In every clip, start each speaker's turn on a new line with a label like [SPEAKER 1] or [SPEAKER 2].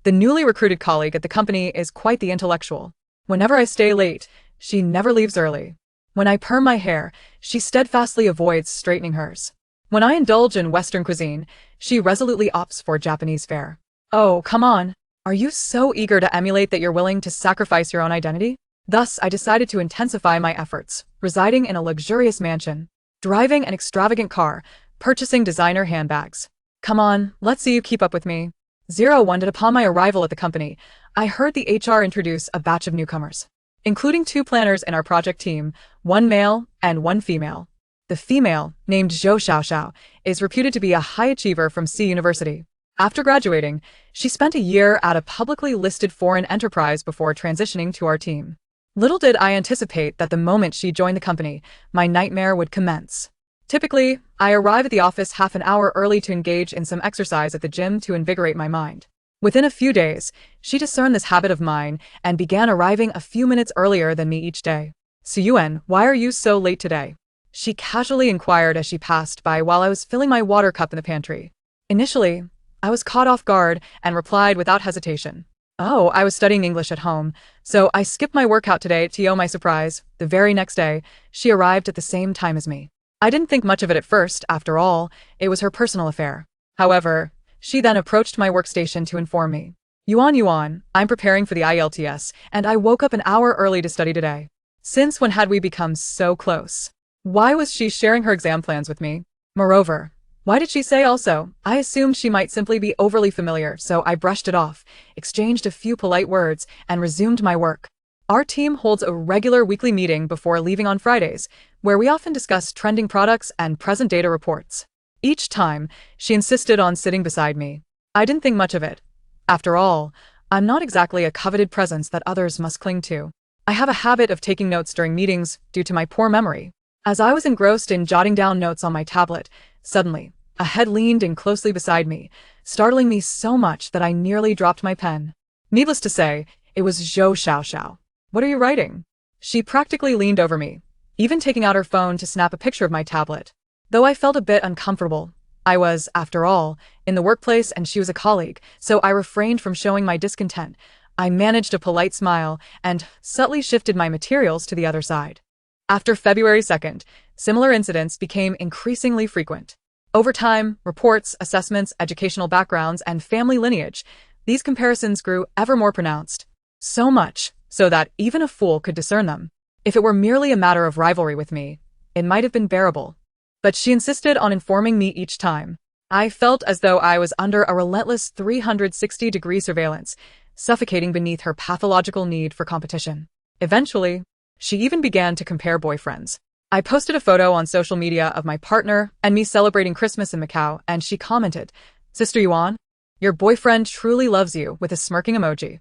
[SPEAKER 1] The newly recruited colleague at the company is quite the intellectual. Whenever I stay late, she never leaves early. When I perm my hair, she steadfastly avoids straightening hers. When I indulge in Western cuisine, she resolutely opts for Japanese fare. Oh, come on. Are you so eager to emulate that you're willing to sacrifice your own identity? Thus, I decided to intensify my efforts, residing in a luxurious mansion, driving an extravagant car, purchasing designer handbags. Come on, let's see you keep up with me. 01 did upon my arrival at the company, I heard the HR introduce a batch of newcomers, including 2 planners in our project team, 1 male and 1 female. The female, named Zhou Xiaoxiao, is reputed to be a high achiever from C University. After graduating, she spent a year at a publicly listed foreign enterprise before transitioning to our team. Little did I anticipate that the moment she joined the company, my nightmare would commence. Typically, I arrive at the office half an hour early to engage in some exercise at the gym to invigorate my mind. Within a few days, she discerned this habit of mine and began arriving a few minutes earlier than me each day. "Suyuan, why are you so late today?" she casually inquired as she passed by while I was filling my water cup in the pantry. Initially, I was caught off guard and replied without hesitation. "Oh, I was studying English at home, so I skipped my workout today." To my surprise, the very next day, she arrived at the same time as me. I didn't think much of it at first. After all, it was her personal affair. However, she then approached my workstation to inform me. Yuan, I'm preparing for the IELTS, and I woke up an hour early to study today." Since when had we become so close? Why was she sharing her exam plans with me? Moreover, why did she say also? I assumed she might simply be overly familiar, so I brushed it off, exchanged a few polite words, and resumed my work. Our team holds a regular weekly meeting before leaving on Fridays, where we often discuss trending products and present data reports. Each time, she insisted on sitting beside me. I didn't think much of it. After all, I'm not exactly a coveted presence that others must cling to. I have a habit of taking notes during meetings due to my poor memory. As I was engrossed in jotting down notes on my tablet, suddenly, a head leaned in closely beside me, startling me so much that I nearly dropped my pen. Needless to say, it was Zhou Xiaoxiao. "What are you writing?" She practically leaned over me, even taking out her phone to snap a picture of my tablet. Though I felt a bit uncomfortable, I was, after all, in the workplace and she was a colleague, so I refrained from showing my discontent. I managed a polite smile and subtly shifted my materials to the other side. After February 2nd, similar incidents became increasingly frequent. Over time, reports, assessments, educational backgrounds, and family lineage, these comparisons grew ever more pronounced. So much so that even a fool could discern them. If it were merely a matter of rivalry with me, it might have been bearable. But she insisted on informing me each time. I felt as though I was under a relentless 360-degree surveillance, suffocating beneath her pathological need for competition. Eventually, she even began to compare boyfriends. I posted a photo on social media of my partner and me celebrating Christmas in Macau, and she commented, "Sister Yuan, your boyfriend truly loves you," with a smirking emoji.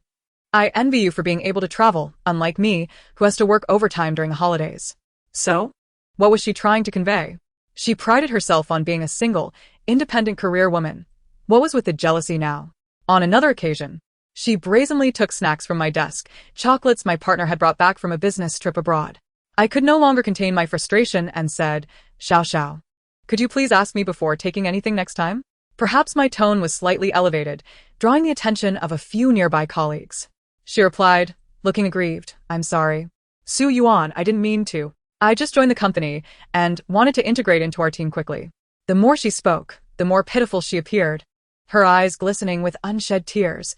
[SPEAKER 1] "I envy you for being able to travel, unlike me, who has to work overtime during the holidays." So, what was she trying to convey? She prided herself on being a single, independent career woman. What was with the jealousy now? On another occasion, she brazenly took snacks from my desk, chocolates my partner had brought back from a business trip abroad. I could no longer contain my frustration and said, Xiao, could you please ask me before taking anything next time?" Perhaps my tone was slightly elevated, drawing the attention of a few nearby colleagues. She replied, looking aggrieved, "I'm sorry. Su Yuan, I didn't mean to. I just joined the company and wanted to integrate into our team quickly." The more she spoke, the more pitiful she appeared, her eyes glistening with unshed tears.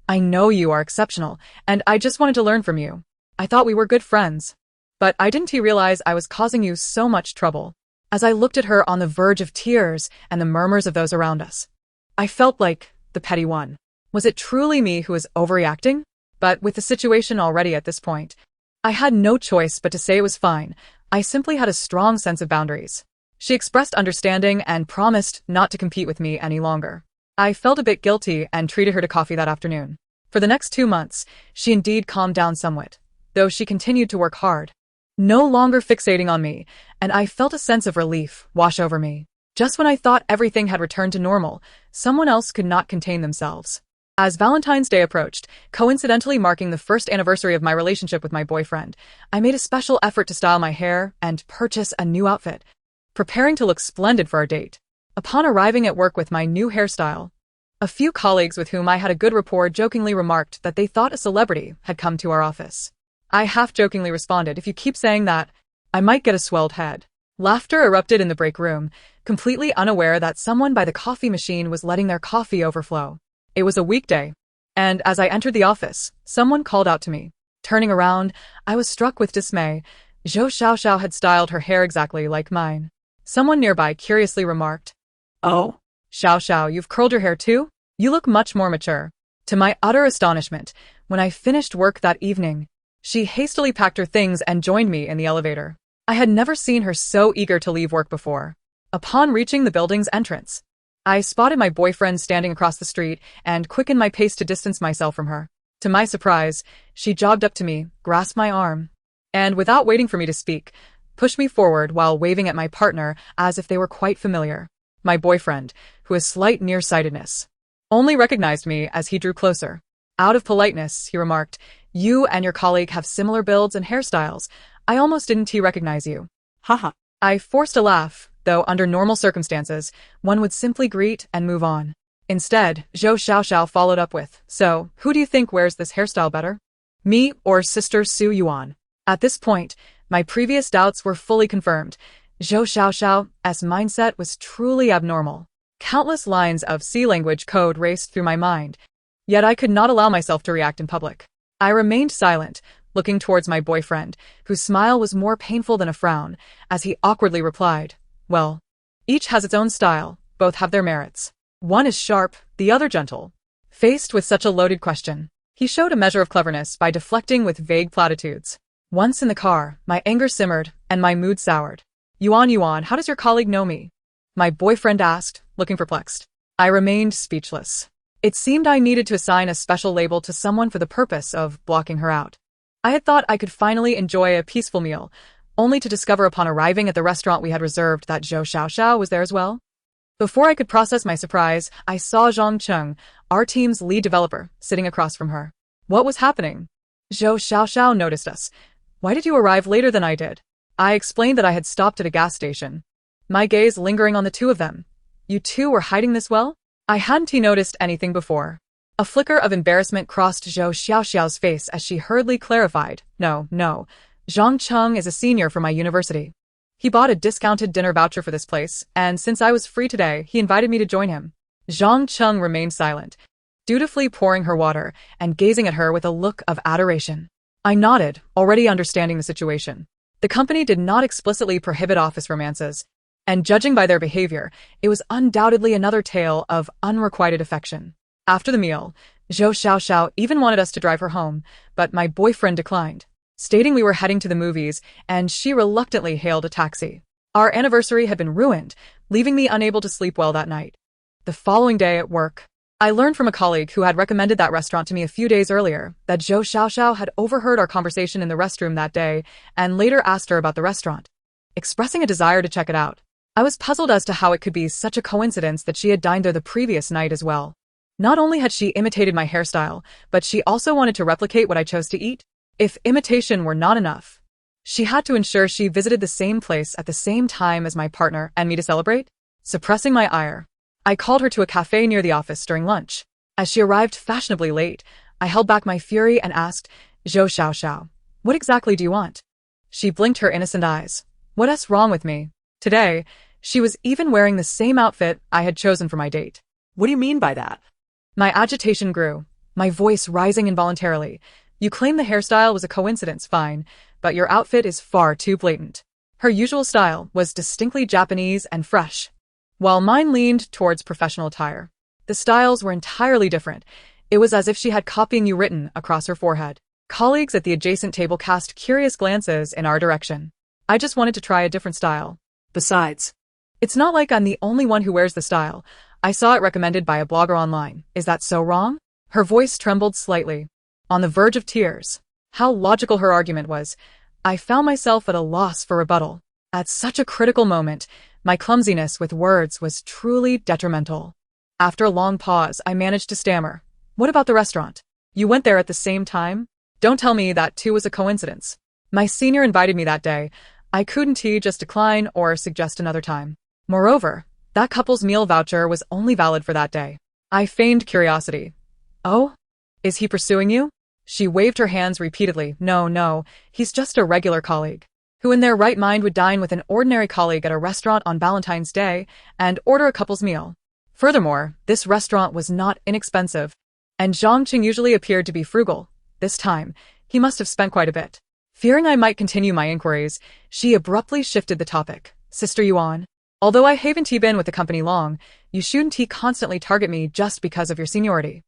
[SPEAKER 1] "I know you are exceptional, and I just wanted to learn from you. I thought we were good friends. But I didn't realize I was causing you so much trouble." As I looked at her on the verge of tears and the murmurs of those around us, I felt like the petty one. Was it truly me who was overreacting? But with the situation already at this point, I had no choice but to say it was fine. I simply had a strong sense of boundaries. She expressed understanding and promised not to compete with me any longer. I felt a bit guilty and treated her to coffee that afternoon. For the next 2 months, she indeed calmed down somewhat, though she continued to work hard, no longer fixating on me, and I felt a sense of relief wash over me. Just when I thought everything had returned to normal, someone else could not contain themselves. As Valentine's Day approached, coincidentally marking the first anniversary of my relationship with my boyfriend, I made a special effort to style my hair and purchase a new outfit, preparing to look splendid for our date. Upon arriving at work with my new hairstyle, A few colleagues with whom I had a good rapport jokingly remarked that they thought a celebrity had come to our office. I half-jokingly responded, "If you keep saying that, I might get a swelled head." Laughter erupted in the break room, completely unaware that someone by the coffee machine was letting their coffee overflow. It was a weekday, and as I entered the office, someone called out to me. Turning around, I was struck with dismay. Zhou Xiaoxiao had styled her hair exactly like mine. Someone nearby curiously remarked, "Oh, Xiaoxiao, you've curled your hair too? You look much more mature." To my utter astonishment, when I finished work that evening, she hastily packed her things and joined me in the elevator. I had never seen her so eager to leave work before. Upon reaching the building's entrance, I spotted my boyfriend standing across the street and quickened my pace to distance myself from her. To my surprise, she jogged up to me, grasped my arm, and without waiting for me to speak, pushed me forward while waving at my partner as if they were quite familiar. My boyfriend, who has slight nearsightedness, only recognized me as he drew closer. Out of politeness, he remarked, "You and your colleague have similar builds and hairstyles. I almost didn't recognize you." Haha. I forced a laugh, though under normal circumstances, one would simply greet and move on. Instead, Zhou Xiaoxiao followed up with, "So, who do you think wears this hairstyle better? Me or Sister Su Yuan?" At this point, my previous doubts were fully confirmed. Zhou Xiaoxiao's mindset was truly abnormal. Countless lines of sea language code raced through my mind, yet I could not allow myself to react in public. I remained silent, looking towards my boyfriend, whose smile was more painful than a frown, as he awkwardly replied, "Well, each has its own style, both have their merits. One is sharp, the other gentle." Faced with such a loaded question, he showed a measure of cleverness by deflecting with vague platitudes. Once in the car, my anger simmered and my mood soured. Yuan, how does your colleague know me?" my boyfriend asked, looking perplexed. I remained speechless. It seemed I needed to assign a special label to someone for the purpose of blocking her out. I had thought I could finally enjoy a peaceful meal, only to discover upon arriving at the restaurant we had reserved that Zhou Xiaoxiao was there as well. Before I could process my surprise, I saw Zhang Cheng, our team's lead developer, sitting across from her. What was happening? Zhou Xiaoxiao noticed us. "Why did you arrive later than I did?" I explained that I had stopped at a gas station, my gaze lingering on the two of them. "You two were hiding this well?" I hadn't noticed anything before. A flicker of embarrassment crossed Zhou Xiaoxiao's face as she hurriedly clarified, No, Zhang Cheng is a senior from my university. He bought a discounted dinner voucher for this place, and since I was free today, he invited me to join him." Zhang Cheng remained silent, dutifully pouring her water and gazing at her with a look of adoration. I nodded, already understanding the situation. The company did not explicitly prohibit office romances, and judging by their behavior, it was undoubtedly another tale of unrequited affection. After the meal, Zhou Xiaoxiao even wanted us to drive her home, but my boyfriend declined, stating we were heading to the movies, and she reluctantly hailed a taxi. Our anniversary had been ruined, leaving me unable to sleep well that night. The following day at work, I learned from a colleague who had recommended that restaurant to me a few days earlier that Zhou Xiaoxiao had overheard our conversation in the restroom that day and later asked her about the restaurant, expressing a desire to check it out. I was puzzled as to how it could be such a coincidence that she had dined there the previous night as well. Not only had she imitated my hairstyle, but she also wanted to replicate what I chose to eat. If imitation were not enough, she had to ensure she visited the same place at the same time as my partner and me to celebrate. Suppressing my ire, I called her to a cafe near the office during lunch. As she arrived fashionably late, I held back my fury and asked, "Zhou Xiaoxiao, what exactly do you want?" She blinked her innocent eyes. What's wrong with me? Today, she was even wearing the same outfit I had chosen for my date.
[SPEAKER 2] What do you mean by that?
[SPEAKER 1] My agitation grew, my voice rising involuntarily. You claim the hairstyle was a coincidence, fine, but your outfit is far too blatant. Her usual style was distinctly Japanese and fresh, while mine leaned towards professional attire. The styles were entirely different. It was as if she had "copying you" written across her forehead. Colleagues at the adjacent table cast curious glances in our direction. I just wanted to try a different style.
[SPEAKER 2] Besides,
[SPEAKER 1] it's not like I'm the only one who wears the style. I saw it recommended by a blogger online. Is that so wrong? Her voice trembled slightly, on the verge of tears. How logical her argument was. I found myself at a loss for rebuttal. At such a critical moment, my clumsiness with words was truly detrimental. After a long pause, I managed to stammer. What about the restaurant? You went there at the same time? Don't tell me that too was a coincidence. My senior invited me that day. I couldn't just decline or suggest another time. Moreover, that couple's meal voucher was only valid for that day. I feigned curiosity. Oh? Is he pursuing you? She waved her hands repeatedly. No, no, he's just a regular colleague. Who in their right mind would dine with an ordinary colleague at a restaurant on Valentine's Day and order a couple's meal? Furthermore, this restaurant was not inexpensive, and Zhang Qing usually appeared to be frugal. This time, he must have spent quite a bit. Fearing I might continue my inquiries, she abruptly shifted the topic. Sister Yuan, although I haven't been with the company long, you shouldn't constantly target me just because of your seniority.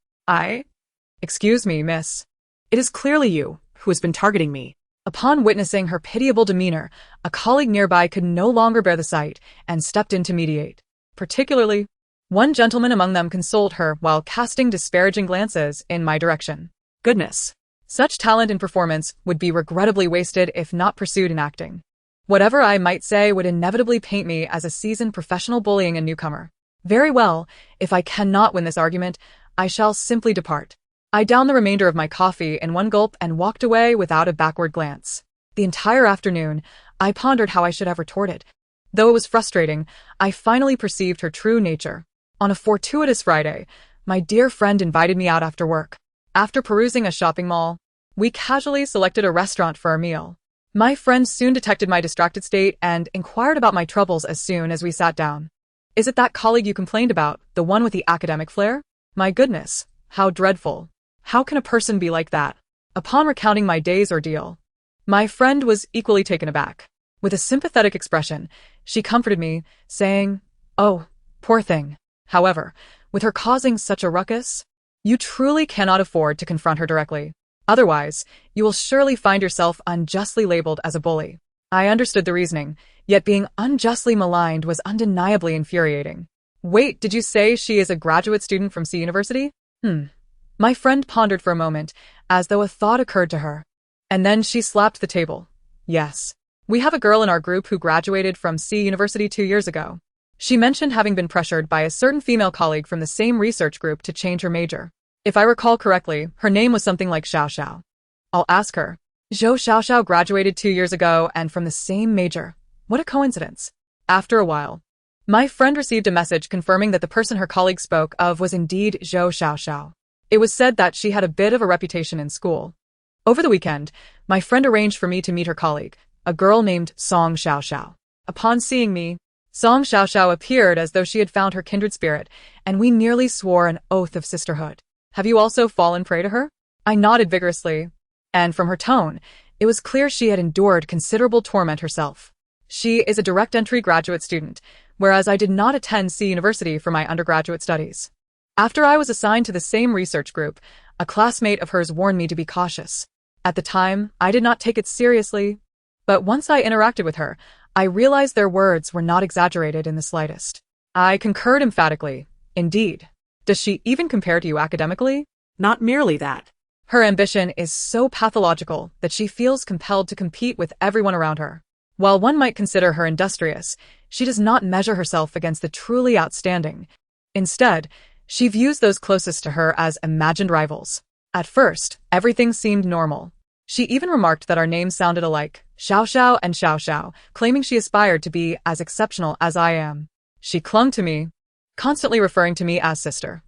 [SPEAKER 1] Excuse me, miss.
[SPEAKER 2] It is clearly you who has been targeting me.
[SPEAKER 1] Upon witnessing her pitiable demeanor, a colleague nearby could no longer bear the sight and stepped in to mediate. Particularly, one gentleman among them consoled her while casting disparaging glances in my direction.
[SPEAKER 2] Goodness.
[SPEAKER 1] Such talent in performance would be regrettably wasted if not pursued in acting. Whatever I might say would inevitably paint me as a seasoned professional bullying a newcomer. Very well, if I cannot win this argument, I shall simply depart. I downed the remainder of my coffee in one gulp and walked away without a backward glance. The entire afternoon, I pondered how I should have retorted. Though it was frustrating, I finally perceived her true nature. On a fortuitous Friday, my dear friend invited me out after work. After perusing a shopping mall, we casually selected a restaurant for our meal. My friend soon detected my distracted state and inquired about my troubles as soon as we sat down. Is it that colleague you complained about, the one with the academic flair? My goodness, how dreadful. How can a person be like that? Upon recounting my day's ordeal, my friend was equally taken aback. With a sympathetic expression, she comforted me, saying, "Oh, poor thing." However, with her causing such a ruckus, you truly cannot afford to confront her directly. Otherwise, you will surely find yourself unjustly labeled as a bully. I understood the reasoning, yet being unjustly maligned was undeniably infuriating. Wait, did you say she is a graduate student from C University? My friend pondered for a moment, as though a thought occurred to her. And then she slapped the table. Yes. We have a girl in our group who graduated from C University 2 years ago. She mentioned having been pressured by a certain female colleague from the same research group to change her major. If I recall correctly, her name was something like Xiao Xiao. I'll ask her. Zhou Xiao Xiao graduated 2 years ago and from the same major. What a coincidence. After a while, my friend received a message confirming that the person her colleague spoke of was indeed Zhou Xiao Xiao. It was said that she had a bit of a reputation in school. Over the weekend, my friend arranged for me to meet her colleague, a girl named Song Xiao Xiao. Upon seeing me, Song Xiao Xiao appeared as though she had found her kindred spirit, and we nearly swore an oath of sisterhood. Have you also fallen prey to her? I nodded vigorously, and from her tone, it was clear she had endured considerable torment herself. She is a direct entry graduate student, whereas I did not attend C University for my undergraduate studies. After I was assigned to the same research group, a classmate of hers warned me to be cautious. At the time, I did not take it seriously, but once I interacted with her, I realized their words were not exaggerated in the slightest. I concurred emphatically. Indeed. Does she even compare to you academically?
[SPEAKER 2] Not merely that.
[SPEAKER 1] Her ambition is so pathological that she feels compelled to compete with everyone around her. While one might consider her industrious, she does not measure herself against the truly outstanding. Instead, she views those closest to her as imagined rivals. At first, everything seemed normal. She even remarked that our names sounded alike, Xiao Xiao and Xiao Xiao, claiming she aspired to be as exceptional as I am. She clung to me, constantly referring to me as sister.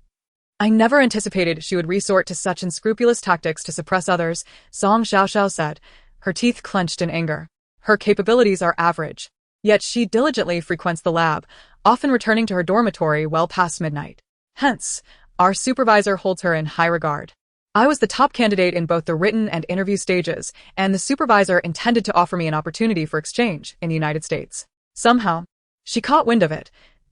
[SPEAKER 1] I never anticipated she would resort to such unscrupulous tactics to suppress others, Song Xiao Xiao said, her teeth clenched in anger. Her capabilities are average, yet she diligently frequents the lab, often returning to her dormitory well past midnight. Hence, our supervisor holds her in high regard. I was the top candidate in both the written and interview stages, and the supervisor intended to offer me an opportunity for exchange in the United States. Somehow, she caught wind of it.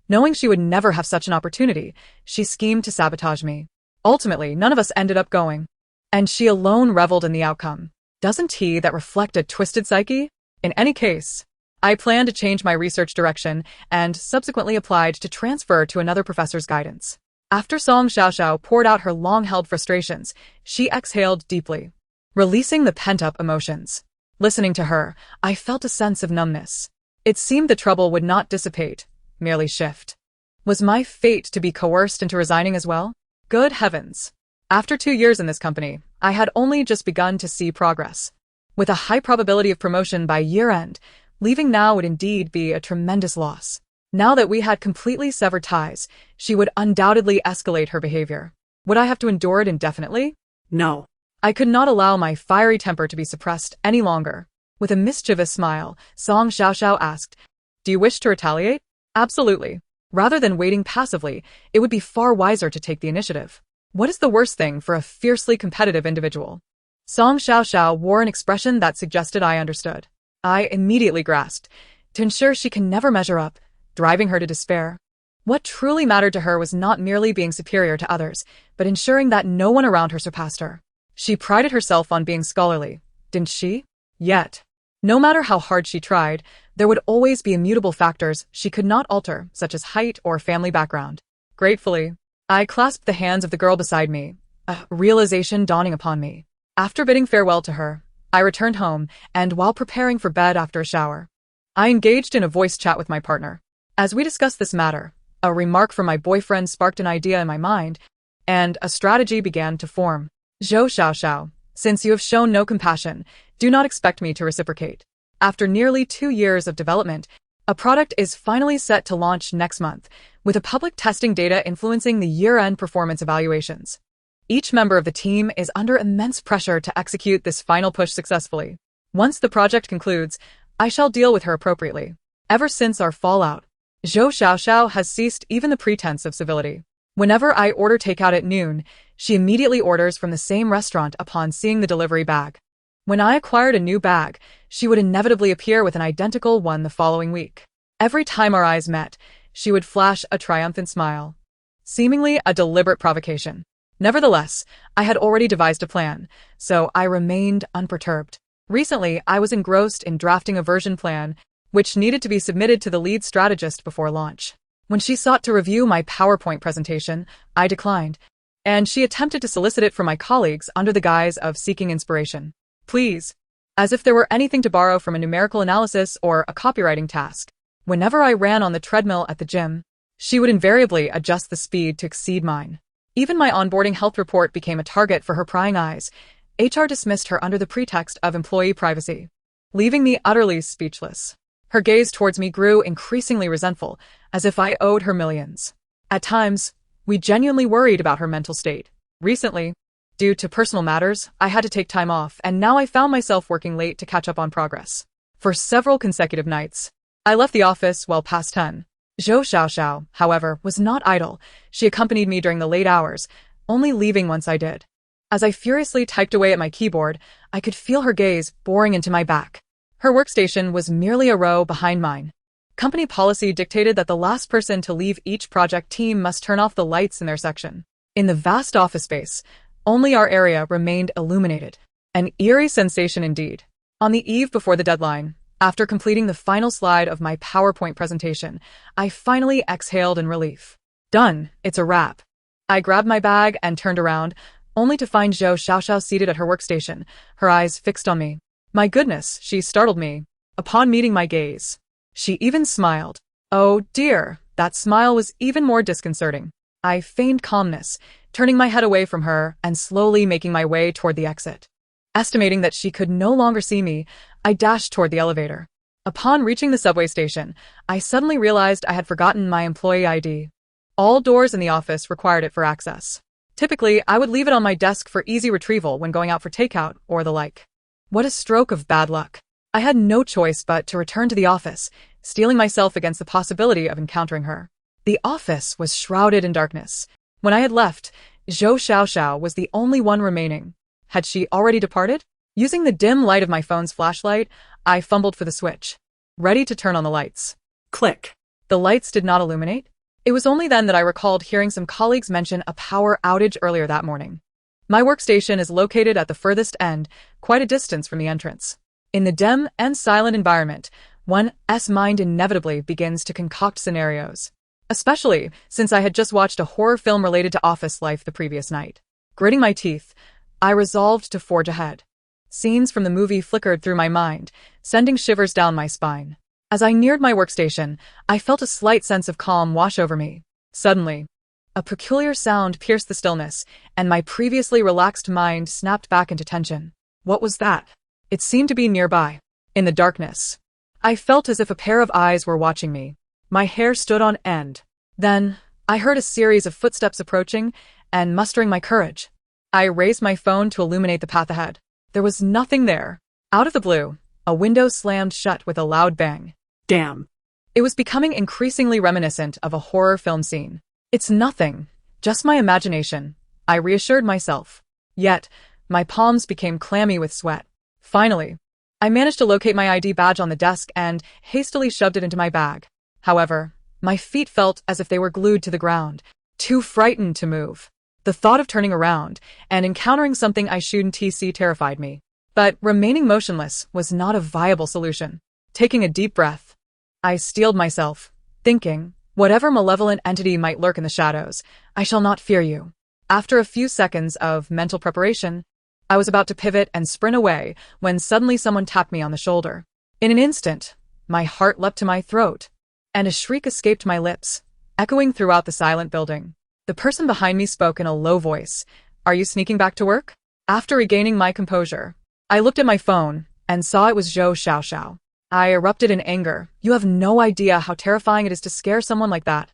[SPEAKER 1] Knowing she would never have such an opportunity, she schemed to sabotage me. Ultimately, none of us ended up going, and she alone reveled in the outcome. Doesn't that reflect a twisted psyche? In any case, I planned to change my research direction and subsequently applied to transfer to another professor's guidance. After Song Xiao Xiao poured out her long-held frustrations, she exhaled deeply, releasing the pent-up emotions. Listening to her, I felt a sense of numbness. It seemed the trouble would not dissipate, merely shift. Was my fate to be coerced into resigning as well? Good heavens! After 2 years in this company, I had only just begun to see progress. With a high probability of promotion by year-end, leaving now would indeed be a tremendous loss. Now that we had completely severed ties, she would undoubtedly escalate her behavior. Would I have to endure it indefinitely?
[SPEAKER 2] No.
[SPEAKER 1] I could not allow my fiery temper to be suppressed any longer. With a mischievous smile, Song Xiaoxiao asked, "Do you wish to retaliate?" "Absolutely. Rather than waiting passively, it would be far wiser to take the initiative. What is the worst thing for a fiercely competitive individual?" Song Xiaoxiao wore an expression that suggested I understood. I immediately grasped, to ensure she can never measure up, driving her to despair. What truly mattered to her was not merely being superior to others, but ensuring that no one around her surpassed her. She prided herself on being scholarly, didn't she? Yet, no matter how hard she tried, there would always be immutable factors she could not alter, such as height or family background. Gratefully, I clasped the hands of the girl beside me, a realization dawning upon me. After bidding farewell to her, I returned home, and while preparing for bed after a shower, I engaged in a voice chat with my partner. As we discussed this matter, a remark from my boyfriend sparked an idea in my mind, and a strategy began to form. "Zhou Xiaoxiao, since you have shown no compassion, do not expect me to reciprocate." After nearly 2 years of development, a product is finally set to launch next month, with a public testing data influencing the year-end performance evaluations. Each member of the team is under immense pressure to execute this final push successfully. Once the project concludes, I shall deal with her appropriately. Ever since our fallout, Zhou Xiaoxiao has ceased even the pretense of civility. Whenever I order takeout at noon, she immediately orders from the same restaurant upon seeing the delivery bag. When I acquired a new bag, she would inevitably appear with an identical one the following week. Every time our eyes met, she would flash a triumphant smile, seemingly a deliberate provocation. Nevertheless, I had already devised a plan, so I remained unperturbed. Recently, I was engrossed in drafting a version plan, which needed to be submitted to the lead strategist before launch. When she sought to review my PowerPoint presentation, I declined, and she attempted to solicit it from my colleagues under the guise of seeking inspiration. Please, as if there were anything to borrow from a numerical analysis or a copywriting task. Whenever I ran on the treadmill at the gym, she would invariably adjust the speed to exceed mine. Even my onboarding health report became a target for her prying eyes. HR dismissed her under the pretext of employee privacy, leaving me utterly speechless. Her gaze towards me grew increasingly resentful, as if I owed her millions. At times, we genuinely worried about her mental state. Recently, due to personal matters, I had to take time off, and now I found myself working late to catch up on progress. For several consecutive nights, I left the office well past 10. Zhou Xiaoxiao, however, was not idle. She accompanied me during the late hours, only leaving once I did. As I furiously typed away at my keyboard, I could feel her gaze boring into my back. Her workstation was merely a row behind mine. Company policy dictated that the last person to leave each project team must turn off the lights in their section. In the vast office space, only our area remained illuminated. An eerie sensation indeed. On the eve before the deadline, after completing the final slide of my PowerPoint presentation, I finally exhaled in relief. Done, it's a wrap. I grabbed my bag and turned around, only to find Zhou Xiaoxiao seated at her workstation, her eyes fixed on me. My goodness, she startled me. Upon meeting my gaze, she even smiled. Oh dear, that smile was even more disconcerting. I feigned calmness, turning my head away from her and slowly making my way toward the exit. Estimating that she could no longer see me, I dashed toward the elevator. Upon reaching the subway station, I suddenly realized I had forgotten my employee ID. All doors in the office required it for access. Typically, I would leave it on my desk for easy retrieval when going out for takeout or the like. What a stroke of bad luck. I had no choice but to return to the office, steeling myself against the possibility of encountering her. The office was shrouded in darkness. When I had left, Zhou Xiaoxiao was the only one remaining. Had she already departed? Using the dim light of my phone's flashlight, I fumbled for the switch, ready to turn on the lights.
[SPEAKER 2] Click.
[SPEAKER 1] The lights did not illuminate. It was only then that I recalled hearing some colleagues mention a power outage earlier that morning. My workstation is located at the furthest end, quite a distance from the entrance. In the dim and silent environment, one's mind inevitably begins to concoct scenarios. Especially since I had just watched a horror film related to office life the previous night. Gritting my teeth, I resolved to forge ahead. Scenes from the movie flickered through my mind, sending shivers down my spine. As I neared my workstation, I felt a slight sense of calm wash over me. Suddenly, a peculiar sound pierced the stillness, and my previously relaxed mind snapped back into tension. What was that? It seemed to be nearby. In the darkness, I felt as if a pair of eyes were watching me.
[SPEAKER 2] My hair stood on end.
[SPEAKER 1] Then, I heard a series of footsteps approaching, and mustering my courage, I raised my phone to illuminate the path ahead. There was nothing there. Out of the blue, a window slammed shut with a loud bang.
[SPEAKER 2] Damn.
[SPEAKER 1] It was becoming increasingly reminiscent of a horror film scene. It's nothing, just my imagination, I reassured myself. Yet, my palms became clammy with sweat. Finally, I managed to locate my ID badge on the desk and hastily shoved it into my bag. However, my feet felt as if they were glued to the ground, too frightened to move. The thought of turning around and encountering something I shouldn't see terrified me. But remaining motionless was not a viable solution. Taking a deep breath, I steeled myself, thinking, whatever malevolent entity might lurk in the shadows, I shall not fear you. After a few seconds of mental preparation, I was about to pivot and sprint away when suddenly someone tapped me on the shoulder. In an instant, my heart leapt to my throat, and a shriek escaped my lips, echoing throughout the silent building. The person behind me spoke in a low voice. Are you sneaking back to work? After regaining my composure, I looked at my phone and saw it was Zhou Xiaoxiao. I erupted in anger. You have no idea how terrifying it is to scare someone like that.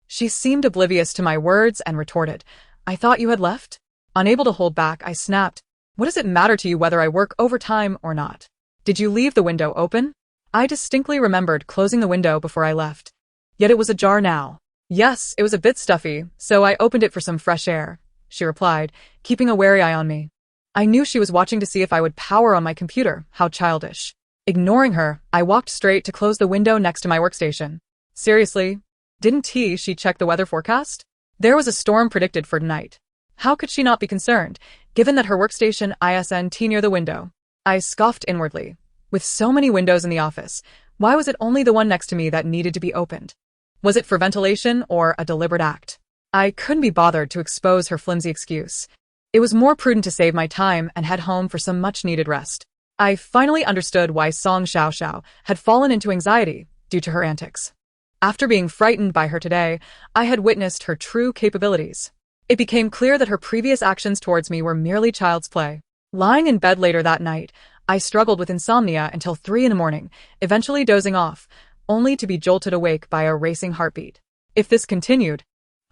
[SPEAKER 1] She seemed oblivious to my words and retorted, I thought you had left? Unable to hold back, I snapped. What does it matter to you whether I work overtime or not? Did you leave the window open? I distinctly remembered closing the window before I left. Yet it was ajar now. Yes, it was a bit stuffy, so I opened it for some fresh air, she replied, keeping a wary eye on me. I knew she was watching to see if I would power on my computer. How childish. Ignoring her, I walked straight to close the window next to my workstation. Seriously? Didn't she check the weather forecast? There was a storm predicted for tonight. How could she not be concerned, given that her workstation isn't near the window? I scoffed inwardly. With so many windows in the office, why was it only the one next to me that needed to be opened? Was it for ventilation or a deliberate act? I couldn't be bothered to expose her flimsy excuse. It was more prudent to save my time and head home for some much-needed rest. I finally understood why Song Xiaoxiao had fallen into anxiety due to her antics. After being frightened by her today, I had witnessed her true capabilities. It became clear that her previous actions towards me were merely child's play. Lying in bed later that night, I struggled with insomnia until 3 a.m, eventually dozing off, only to be jolted awake by a racing heartbeat. If this continued,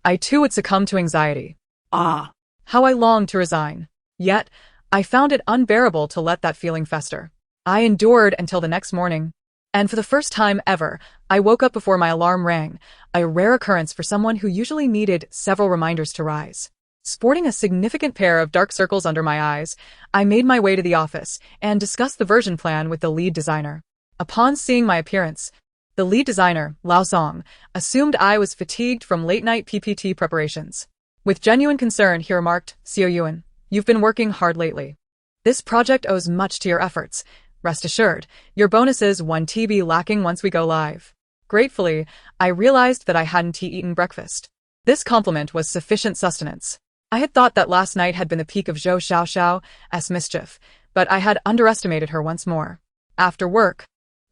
[SPEAKER 1] I too would succumb to anxiety.
[SPEAKER 2] Ah.
[SPEAKER 1] How I longed to resign. Yet, I found it unbearable to let that feeling fester. I endured until the next morning. And for the first time ever, I woke up before my alarm rang, a rare occurrence for someone who usually needed several reminders to rise. Sporting a significant pair of dark circles under my eyes, I made my way to the office and discussed the version plan with the lead designer. Upon seeing my appearance, the lead designer, Lao Song, assumed I was fatigued from late-night PPT preparations. With genuine concern, he remarked, Xiao Yuan, you've been working hard lately. This project owes much to your efforts. Rest assured, your bonuses won't be lacking once we go live. Gratefully, I realized that I hadn't eaten breakfast. This compliment was sufficient sustenance. I had thought that last night had been the peak of Zhou Xiaoxiao's mischief, but I had underestimated her once more. After work,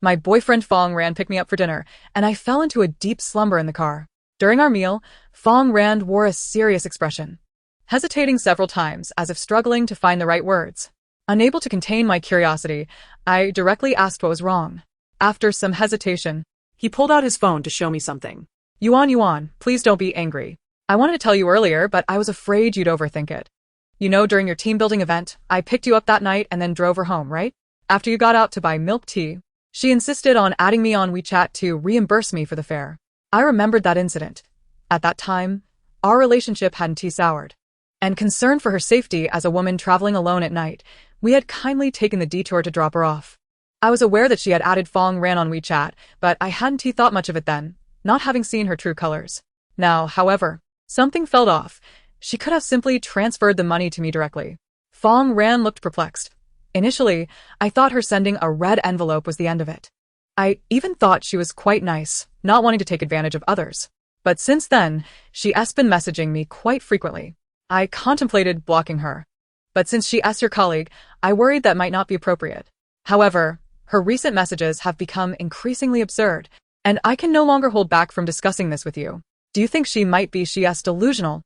[SPEAKER 1] my boyfriend Fong Ran picked me up for dinner, and I fell into a deep slumber in the car. During our meal, Fong Ran wore a serious expression, hesitating several times as if struggling to find the right words. Unable to contain my curiosity, I directly asked what was wrong. After some hesitation,
[SPEAKER 2] He pulled out his phone to show me something.
[SPEAKER 1] Yuan, please don't be angry. I wanted to tell you earlier, but I was afraid you'd overthink it. You know, during your team building event, I picked you up that night and then drove her home, right? After you got out to buy milk tea, she insisted on adding me on WeChat to reimburse me for the fare. I remembered that incident. At that time, our relationship hadn't soured. And concerned for her safety as a woman traveling alone at night, we had kindly taken the detour to drop her off. I was aware that she had added Fong Ran on WeChat, but I hadn't thought much of it then, not having seen her true colors. Now, however, something felt off. She could have simply transferred the money to me directly. Fong Ran looked perplexed. Initially, I thought her sending a red envelope was the end of it. I even thought she was quite nice, not wanting to take advantage of others. But since then, she has been messaging me quite frequently. I contemplated blocking her. But since she's your colleague, I worried that might not be appropriate. However, her recent messages have become increasingly absurd, and I can no longer hold back from discussing this with you. Do you think she might be delusional?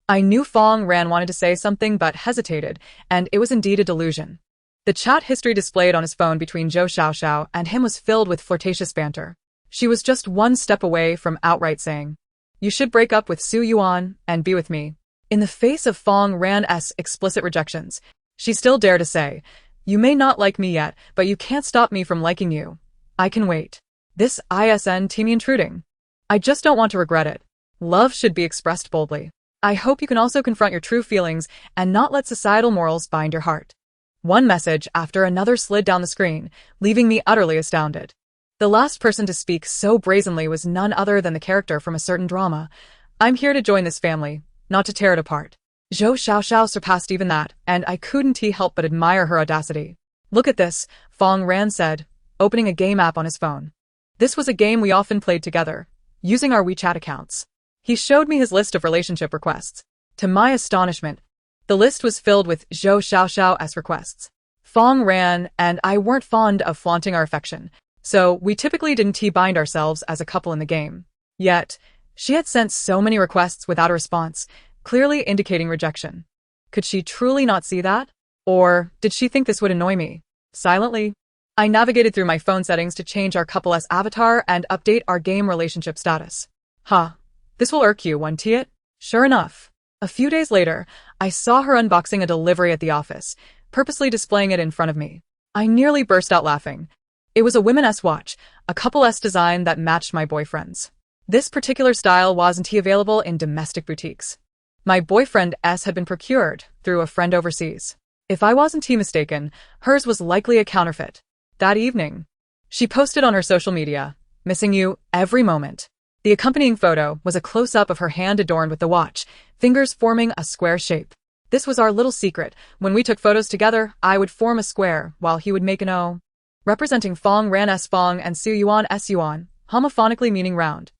[SPEAKER 1] I knew Fong Ran wanted to say something but hesitated, and it was indeed a delusion. The chat history displayed on his phone between Zhou Xiaoxiao and him was filled with flirtatious banter. She was just one step away from outright saying, "You should break up with Su Yuan and be with me." In the face of Fong Ran's explicit rejections, she still dared to say, "You may not like me yet, but you can't stop me from liking you. I can wait." This isn't me intruding. I just don't want to regret it. Love should be expressed boldly. I hope you can also confront your true feelings and not let societal morals bind your heart. One message after another slid down the screen, leaving me utterly astounded. The last person to speak so brazenly was none other than the character from a certain drama. I'm here to join this family, not to tear it apart. Zhou Xiaoxiao surpassed even that, and I couldn't help but admire her audacity. "Look at this," Fong Ran said, opening a game app on his phone. This was a game we often played together, using our WeChat accounts. He showed me his list of relationship requests. To my astonishment, the list was filled with Zhou Xiaoxiao's requests. Fong Ran and I weren't fond of flaunting our affection, so we typically didn't bind ourselves as a couple in the game. Yet, she had sent so many requests without a response, clearly indicating rejection. Could she truly not see that? Or did she think this would annoy me? Silently, I navigated through my phone settings to change our couple's avatar and update our game relationship status. This will irk you, won't it? Sure enough. A few days later, I saw her unboxing a delivery at the office, purposely displaying it in front of me. I nearly burst out laughing. It was a women's watch, a couple's design that matched my boyfriend's. This particular style wasn't available in domestic boutiques. My boyfriend's had been procured through a friend overseas. If I wasn't mistaken, hers was likely a counterfeit. That evening, she posted on her social media, "Missing you every moment." The accompanying photo was a close-up of her hand adorned with the watch, fingers forming a square shape. This was our little secret. When we took photos together, I would form a square, while he would make an O, representing Fong Ran's Fong and Su Yuan's Yuan, homophonically meaning round.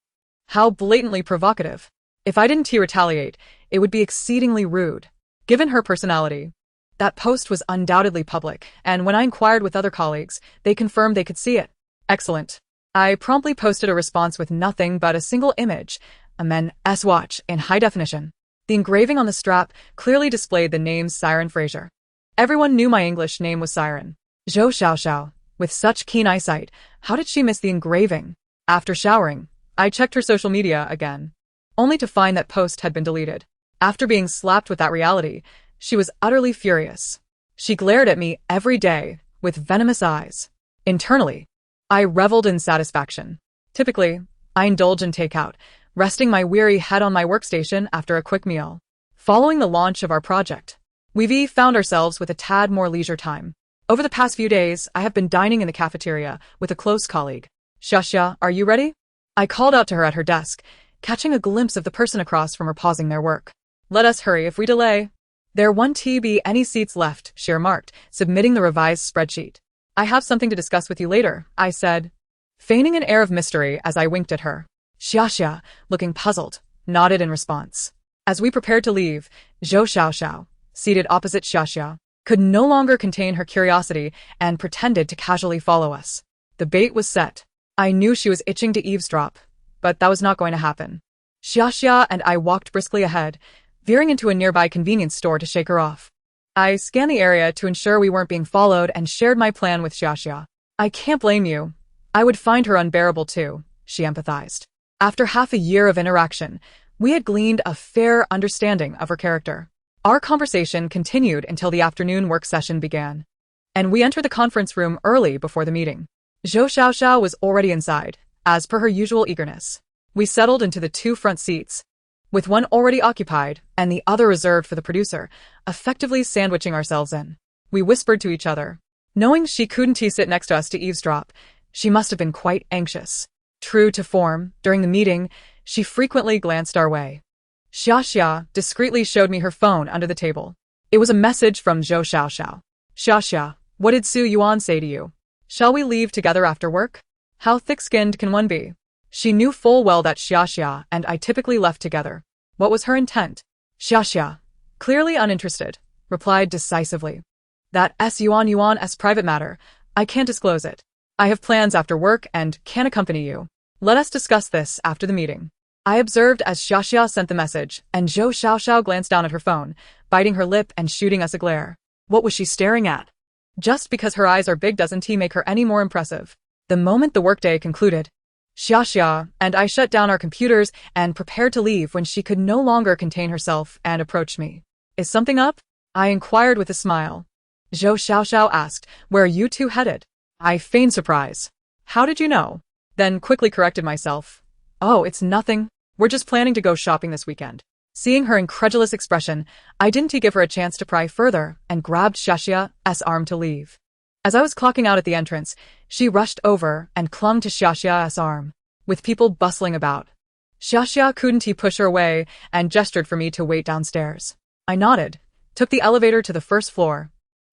[SPEAKER 1] How blatantly provocative. If I didn't retaliate, it would be exceedingly rude. Given her personality, that post was undoubtedly public, and when I inquired with other colleagues, they confirmed they could see it. Excellent. I promptly posted a response with nothing but a single image, a men's watch in high definition. The engraving on the strap clearly displayed the name Siren Fraser. Everyone knew my English name was Siren. Zhou Xiaoxiao. With such keen eyesight, how did she miss the engraving? After showering, I checked her social media again, only to find that post had been deleted. After being slapped with that reality, she was utterly furious. She glared at me every day with venomous eyes. Internally, I reveled in satisfaction. Typically, I indulge in takeout, resting my weary head on my workstation after a quick meal. Following the launch of our project, we've found ourselves with a tad more leisure time. Over the past few days, I have been dining in the cafeteria with a close colleague. "Xiaxia, are you ready?" I called out to her at her desk, catching a glimpse of the person across from her pausing their work. "Let us hurry if we delay." "There won't be any seats left," she remarked, submitting the revised spreadsheet. "I have something to discuss with you later," I said, feigning an air of mystery as I winked at her. Xiaxia, looking puzzled, nodded in response. As we prepared to leave, Zhou Xiaoxiao, seated opposite Xiaxia, could no longer contain her curiosity and pretended to casually follow us. The bait was set. I knew she was itching to eavesdrop, but that was not going to happen. Xiaxia and I walked briskly ahead, veering into a nearby convenience store to shake her off. I scanned the area to ensure we weren't being followed and shared my plan with Xiaxia. "I can't blame you. I would find her unbearable too," she empathized. After half a year of interaction, we had gleaned a fair understanding of her character. Our conversation continued until the afternoon work session began, and we entered the conference room early before the meeting. Zhou Xiaoxiao was already inside, as per her usual eagerness. We settled into the two front seats, with one already occupied and the other reserved for the producer, effectively sandwiching ourselves in. We whispered to each other. Knowing she couldn't sit next to us to eavesdrop, she must have been quite anxious. True to form, during the meeting, she frequently glanced our way. Xiaxia discreetly showed me her phone under the table. It was a message from Zhou Xiaoxiao. "Xiaxia, what did Su Yuan say to you? Shall we leave together after work?" How thick-skinned can one be? She knew full well that Xiaxia and I typically left together. What was her intent? Xiaxia, clearly uninterested, replied decisively. "That Yuan's private matter. I can't disclose it. I have plans after work and can accompany you. Let us discuss this after the meeting." I observed as Xiaxia sent the message, and Zhou Xiaoxiao glanced down at her phone, biting her lip and shooting us a glare. What was she staring at? Just because her eyes are big doesn't make her any more impressive. The moment the workday concluded, Xia, and I shut down our computers and prepared to leave when she could no longer contain herself and approached me. Is something up? I inquired with a smile. Zhou Xiaoxiao asked, where are you two headed? I feigned surprise. How did you know? Then quickly corrected myself. Oh, it's nothing. We're just planning to go shopping this weekend. Seeing her incredulous expression, I didn't give her a chance to pry further and grabbed Xiaoxia's arm to leave. As I was clocking out at the entrance, she rushed over and clung to Xiaoxia's arm, with people bustling about. Xiaoxia couldn't push her away and gestured for me to wait downstairs. I nodded, took the elevator to the first floor,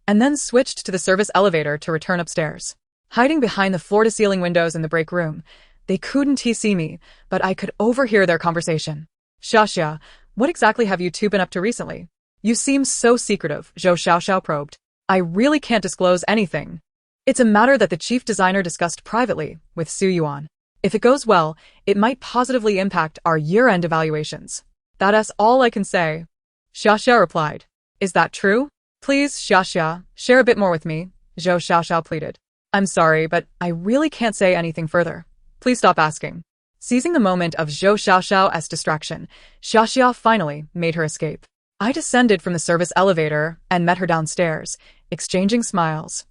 [SPEAKER 1] and then switched to the service elevator to return upstairs. Hiding behind the floor-to-ceiling windows in the break room, they couldn't see me, but I could overhear their conversation. Xiaoxia, what exactly have you two been up to recently? You seem so secretive, Zhou Xiaoxiao probed. I really can't disclose anything. It's a matter that the chief designer discussed privately with Su Yuan. If it goes well, it might positively impact our year-end evaluations. That's all I can say. Xiaoxia replied. Is that true? Please, Xiaoxia, share a bit more with me, Zhou Xiaoxiao pleaded. I'm sorry, but I really can't say anything further. Please stop asking. Seizing the moment of Zhou Xiaoxiao's distraction, Xiaoxia finally made her escape. I descended from the service elevator and met her downstairs, exchanging smiles.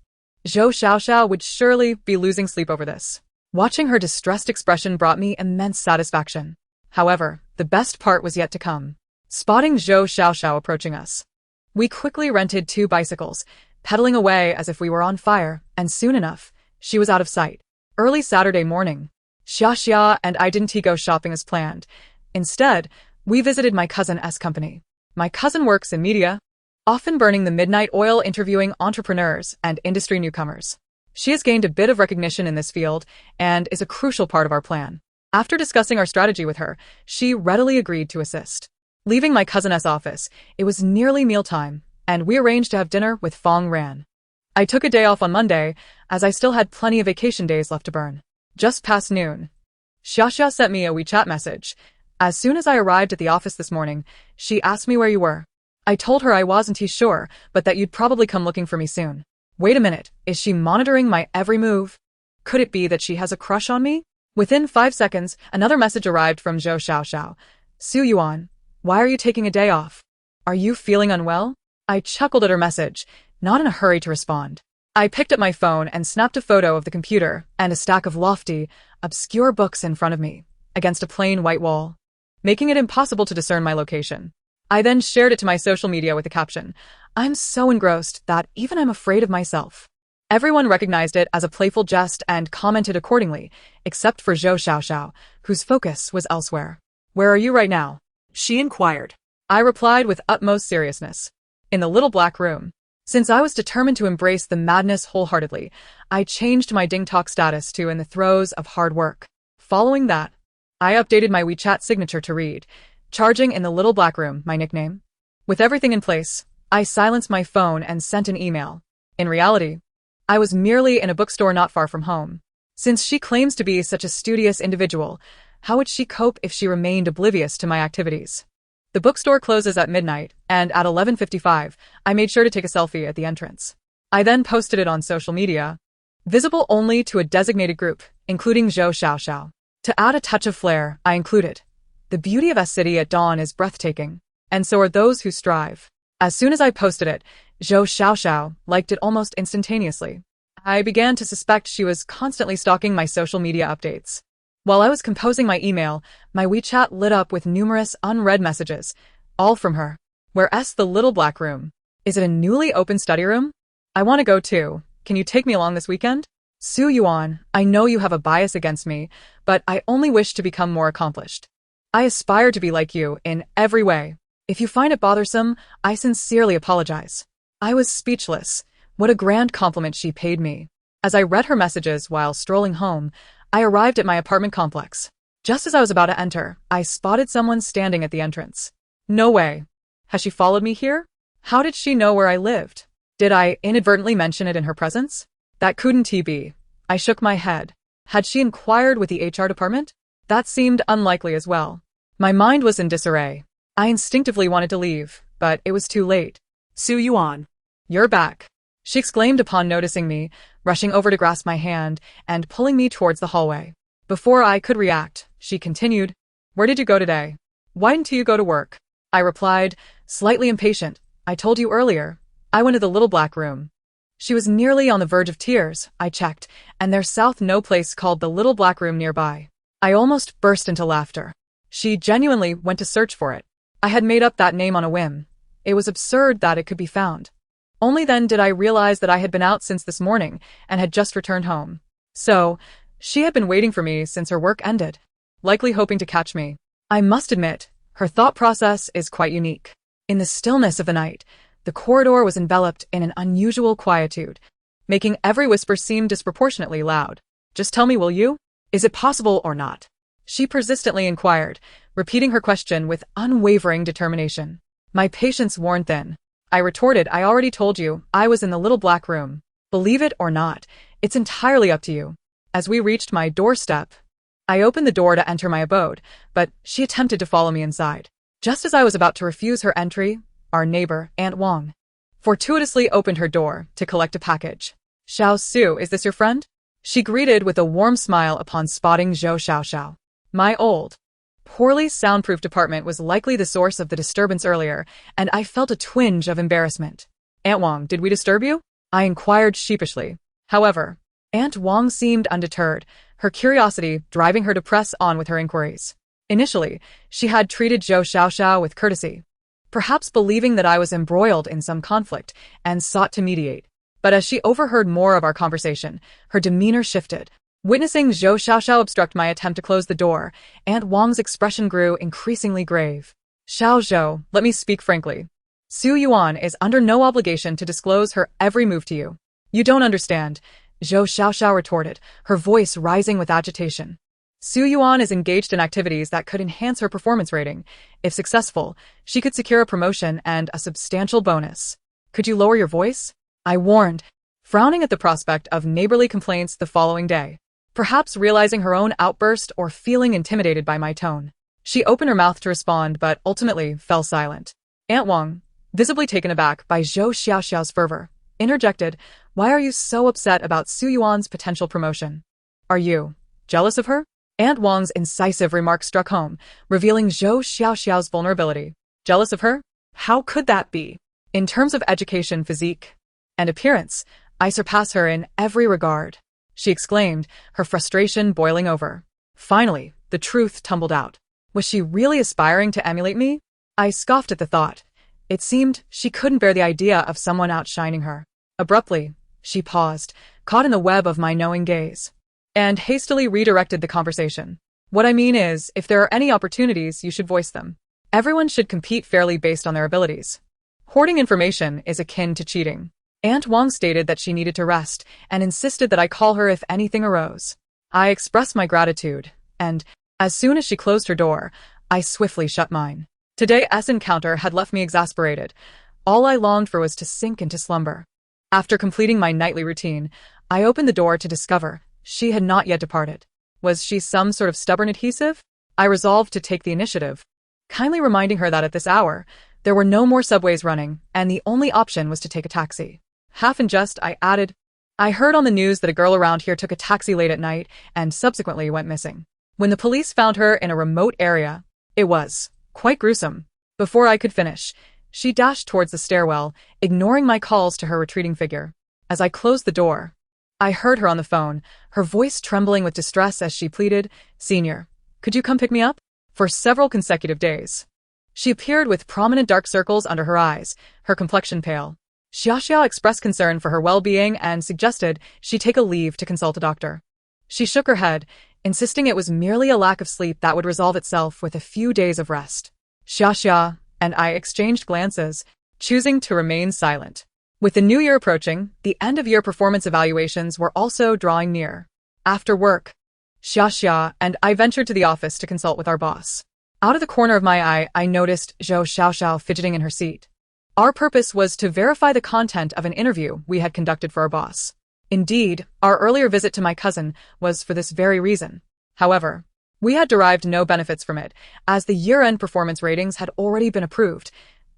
[SPEAKER 1] Zhou Xiaoxiao would surely be losing sleep over this. Watching her distressed expression brought me immense satisfaction. However, the best part was yet to come. Spotting Zhou Xiaoxiao approaching us, we quickly rented 2 bicycles, pedaling away as if we were on fire, and soon enough, she was out of sight. Early Saturday morning, Xiaoxia and I didn't go shopping as planned. Instead, we visited my cousin's company. My cousin works in media, often burning the midnight oil interviewing entrepreneurs and industry newcomers. She has gained a bit of recognition in this field and is a crucial part of our plan. After discussing our strategy with her, she readily agreed to assist. Leaving my cousin's office, it was nearly mealtime, and we arranged to have dinner with Fong Ran. I took a day off on Monday, as I still had plenty of vacation days left to burn. Just past noon, Xiaoxia sent me a WeChat message. As soon as I arrived at the office this morning, she asked me where you were. I told her I wasn't sure, but that you'd probably come looking for me soon. Wait a minute, is she monitoring my every move? Could it be that she has a crush on me? Within 5 seconds, another message arrived from Zhou Xiaoxiao. Su Yuan, why are you taking a day off? Are you feeling unwell? I chuckled at her message, not in a hurry to respond. I picked up my phone and snapped a photo of the computer and a stack of lofty, obscure books in front of me, against a plain white wall, making it impossible to discern my location. I then shared it to my social media with the caption, I'm so engrossed that even I'm afraid of myself. Everyone recognized it as a playful jest and commented accordingly, except for Zhou Xiaoxiao, whose focus was elsewhere. Where are you right now?
[SPEAKER 2] She inquired.
[SPEAKER 1] I replied with utmost seriousness. In the little black room. Since I was determined to embrace the madness wholeheartedly, I changed my Ding Talk status to in the throes of hard work. Following that, I updated my WeChat signature to read, charging in the little black room, my nickname. With everything in place, I silenced my phone and sent an email. In reality, I was merely in a bookstore not far from home. Since she claims to be such a studious individual, how would she cope if she remained oblivious to my activities? The bookstore closes at midnight, and at 11:55, I made sure to take a selfie at the entrance. I then posted it on social media, visible only to a designated group, including Zhou Xiaoxiao. To add a touch of flair, I included, the beauty of a city at dawn is breathtaking, and so are those who strive. As soon as I posted it, Zhou Xiaoxiao liked it almost instantaneously. I began to suspect she was constantly stalking my social media updates. While I was composing my email, my WeChat lit up with numerous unread messages, all from her. Where's the little black room? Is it a newly opened study room? I want to go too. Can you take me along this weekend? Su Yuan, I know you have a bias against me, but I only wish to become more accomplished. I aspire to be like you in every way. If you find it bothersome, I sincerely apologize. I was speechless. What a grand compliment she paid me. As I read her messages while strolling home, I arrived at my apartment complex. Just as I was about to enter, I spotted someone standing at the entrance. No way. Has she followed me here? How did she know where I lived? Did I inadvertently mention it in her presence? That couldn't be. I shook my head. Had she inquired with the HR department? That seemed unlikely as well. My mind was in disarray. I instinctively wanted to leave, but it was too late.
[SPEAKER 2] Su Yuan.
[SPEAKER 1] You're back, she exclaimed upon noticing me, rushing over to grasp my hand and pulling me towards the hallway. Before I could react, she continued, "Where did you go today? Why didn't you go to work?" I replied, slightly impatient, "I told you earlier. I went to the little black room." She was nearly on the verge of tears. I checked, and there's no place called the little black room nearby. I almost burst into laughter. She genuinely went to search for it. I had made up that name on a whim. It was absurd that it could be found. Only then did I realize that I had been out since this morning and had just returned home. So, she had been waiting for me since her work ended, likely hoping to catch me. I must admit, her thought process is quite unique. In the stillness of the night, the corridor was enveloped in an unusual quietude, making every whisper seem disproportionately loud. "Just tell me, will you? Is it possible or not?" She persistently inquired, repeating her question with unwavering determination. My patience worn thin. I retorted, "I already told you, I was in the little black room. Believe it or not, it's entirely up to you." As we reached my doorstep, I opened the door to enter my abode, but she attempted to follow me inside. Just as I was about to refuse her entry, our neighbor, Aunt Wong, fortuitously opened her door to collect a package. "Xiao Su, is this your friend?" she greeted with a warm smile upon spotting Zhou Xiaoxiao. My old, poorly soundproofed apartment was likely the source of the disturbance earlier, and I felt a twinge of embarrassment. "Aunt Wong, did we disturb you?" I inquired sheepishly. However, Aunt Wong seemed undeterred, her curiosity driving her to press on with her inquiries. Initially, she had treated Zhou Xiaoxiao with courtesy, perhaps believing that I was embroiled in some conflict and sought to mediate. But as she overheard more of our conversation, her demeanor shifted. Witnessing Zhou Xiaoxiao obstruct my attempt to close the door, Aunt Wong's expression grew increasingly grave. "Xiao Zhou, let me speak frankly. Su Yuan is under no obligation to disclose her every move to you." "You don't understand," Zhou Xiaoxiao retorted, her voice rising with agitation. "Su Yuan is engaged in activities that could enhance her performance rating. If successful, she could secure a promotion and a substantial bonus. Could you lower your voice?" I warned, frowning at the prospect of neighborly complaints the following day. Perhaps realizing her own outburst or feeling intimidated by my tone, she opened her mouth to respond but ultimately fell silent. Aunt Wong, visibly taken aback by Zhou Xiaoxiao's fervor, interjected, "Why are you so upset about Su Yuan's potential promotion? Are you jealous of her?" Aunt Wong's incisive remark struck home, revealing Zhou Xiaoxiao's vulnerability. "Jealous of her? How could that be? In terms of education, physique, and appearance, I surpass her in every regard," she exclaimed, her frustration boiling over. Finally, the truth tumbled out. Was she really aspiring to emulate me? I scoffed at the thought. It seemed she couldn't bear the idea of someone outshining her. Abruptly, she paused, caught in the web of my knowing gaze, and hastily redirected the conversation. "What I mean is, if there are any opportunities, you should voice them. Everyone should compete fairly based on their abilities. Hoarding information is akin to cheating." Aunt Wong stated that she needed to rest and insisted that I call her if anything arose. I expressed my gratitude, and, as soon as she closed her door, I swiftly shut mine. Today's encounter had left me exasperated. All I longed for was to sink into slumber. After completing my nightly routine, I opened the door to discover she had not yet departed. Was she some sort of stubborn adhesive? I resolved to take the initiative, kindly reminding her that at this hour, there were no more subways running, and the only option was to take a taxi. Half in jest, I added, "I heard on the news that a girl around here took a taxi late at night and subsequently went missing. When the police found her in a remote area, it was quite gruesome." Before I could finish, she dashed towards the stairwell, ignoring my calls to her retreating figure. As I closed the door, I heard her on the phone, her voice trembling with distress as she pleaded, "Senior, could you come pick me up?" For several consecutive days, she appeared with prominent dark circles under her eyes, her complexion pale. Xiaoxiao expressed concern for her well-being and suggested she take a leave to consult a doctor. She shook her head, insisting it was merely a lack of sleep that would resolve itself with a few days of rest. Xiaoxia and I exchanged glances, choosing to remain silent. With the new year approaching, the end-of-year performance evaluations were also drawing near. After work, Xiaoxia and I ventured to the office to consult with our boss. Out of the corner of my eye, I noticed Zhou Xiaoxiao fidgeting in her seat. Our purpose was to verify the content of an interview we had conducted for our boss. Indeed, our earlier visit to my cousin was for this very reason. However, we had derived no benefits from it, as the year-end performance ratings had already been approved,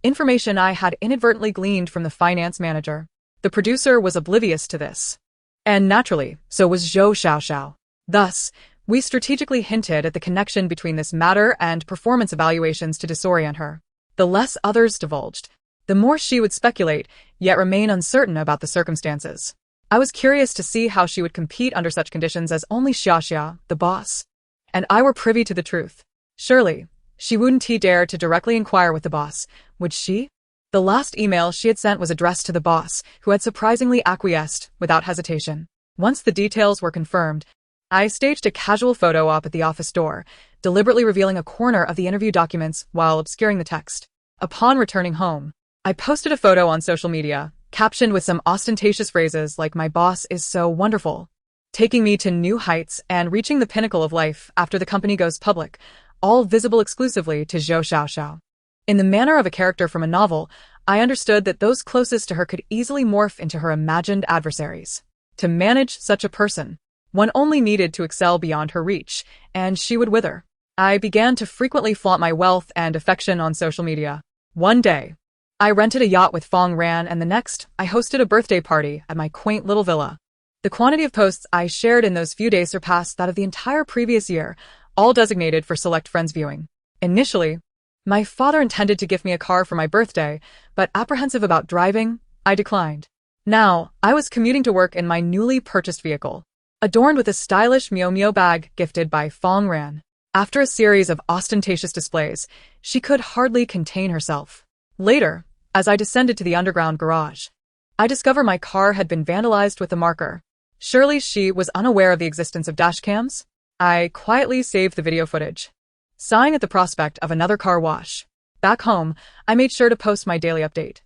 [SPEAKER 1] information I had inadvertently gleaned from the finance manager. The producer was oblivious to this. And naturally, so was Zhou Xiaoxiao. Thus, We strategically hinted at the connection between this matter and performance evaluations to disorient her. The less others divulged, the more she would speculate, yet remain uncertain about the circumstances. I was curious to see how she would compete under such conditions as only Xiaxia, the boss, and I were privy to the truth. Surely, she wouldn't dare to directly inquire with the boss, would she? The last email she had sent was addressed to the boss, who had surprisingly acquiesced, without hesitation. Once the details were confirmed, I staged a casual photo op at the office door, deliberately revealing a corner of the interview documents while obscuring the text. Upon returning home, I posted a photo on social media, captioned with some ostentatious phrases like "My boss is so wonderful," taking me to new heights and reaching the pinnacle of life after the company goes public, all visible exclusively to Zhou Xiaoxiao. In the manner of a character from a novel, I understood that those closest to her could easily morph into her imagined adversaries. To manage such a person, one only needed to excel beyond her reach, and she would wither. I began to frequently flaunt my wealth and affection on social media. One day, I rented a yacht with Fong Ran, and the next, I hosted a birthday party at my quaint little villa. The quantity of posts I shared in those few days surpassed that of the entire previous year, all designated for select friends viewing. Initially, my father intended to gift me a car for my birthday, but apprehensive about driving, I declined. Now, I was commuting to work in my newly purchased vehicle, adorned with a stylish Miu Miu bag gifted by Fong Ran. After a series of ostentatious displays, she could hardly contain herself. Later, as I descended to the underground garage, I discovered my car had been vandalized with a marker. Surely she was unaware of the existence of dashcams? I quietly saved the video footage, sighing at the prospect of another car wash. Back home, I made sure to post my daily update.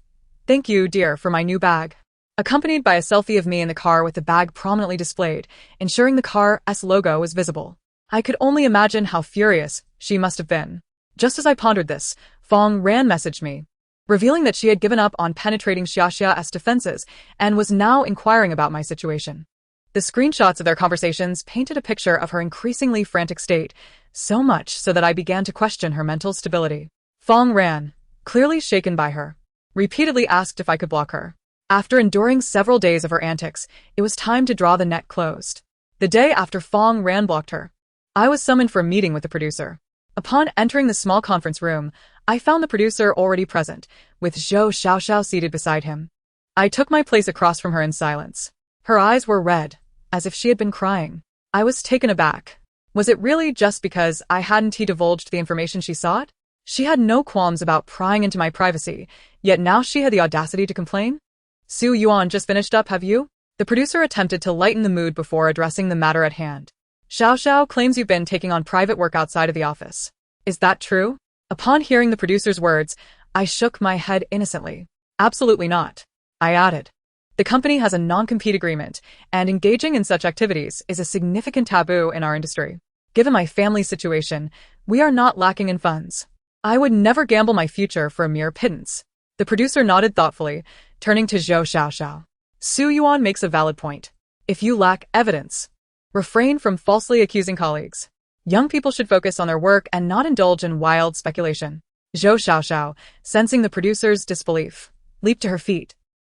[SPEAKER 1] "Thank you, dear, for my new bag," accompanied by a selfie of me in the car with the bag prominently displayed, ensuring the car's logo was visible. I could only imagine how furious she must have been. Just as I pondered this, Fong Ran messaged me, revealing that she had given up on penetrating Xiaxia's defenses and was now inquiring about my situation. The screenshots of their conversations painted a picture of her increasingly frantic state, so much so that I began to question her mental stability. Fong Ran, clearly shaken by her, repeatedly asked if I could block her. After enduring several days of her antics, it was time to draw the net closed. The day after Fong Ran blocked her, I was summoned for a meeting with the producer. Upon entering the small conference room, I found the producer already present, with Zhou Xiaoxiao seated beside him. I took my place across from her in silence. Her eyes were red, as if she had been crying. I was taken aback. Was it really just because I hadn't divulged the information she sought? She had no qualms about prying into my privacy, yet now she had the audacity to complain? "Su Yuan, just finished up, have you?" The producer attempted to lighten the mood before addressing the matter at hand. "Xiaoxiao claims you've been taking on private work outside of the office. Is that true?" Upon hearing the producer's words, I shook my head innocently. "Absolutely not," I added. "The company has a non-compete agreement, and engaging in such activities is a significant taboo in our industry. Given my family situation, we are not lacking in funds. I would never gamble my future for a mere pittance." The producer nodded thoughtfully, turning to Zhou Xiaoxiao. "Su Yuan makes a valid point. If you lack evidence, refrain from falsely accusing colleagues. Young people should focus on their work and not indulge in wild speculation." Zhou Xiaoxiao, sensing the producer's disbelief, leaped to her feet,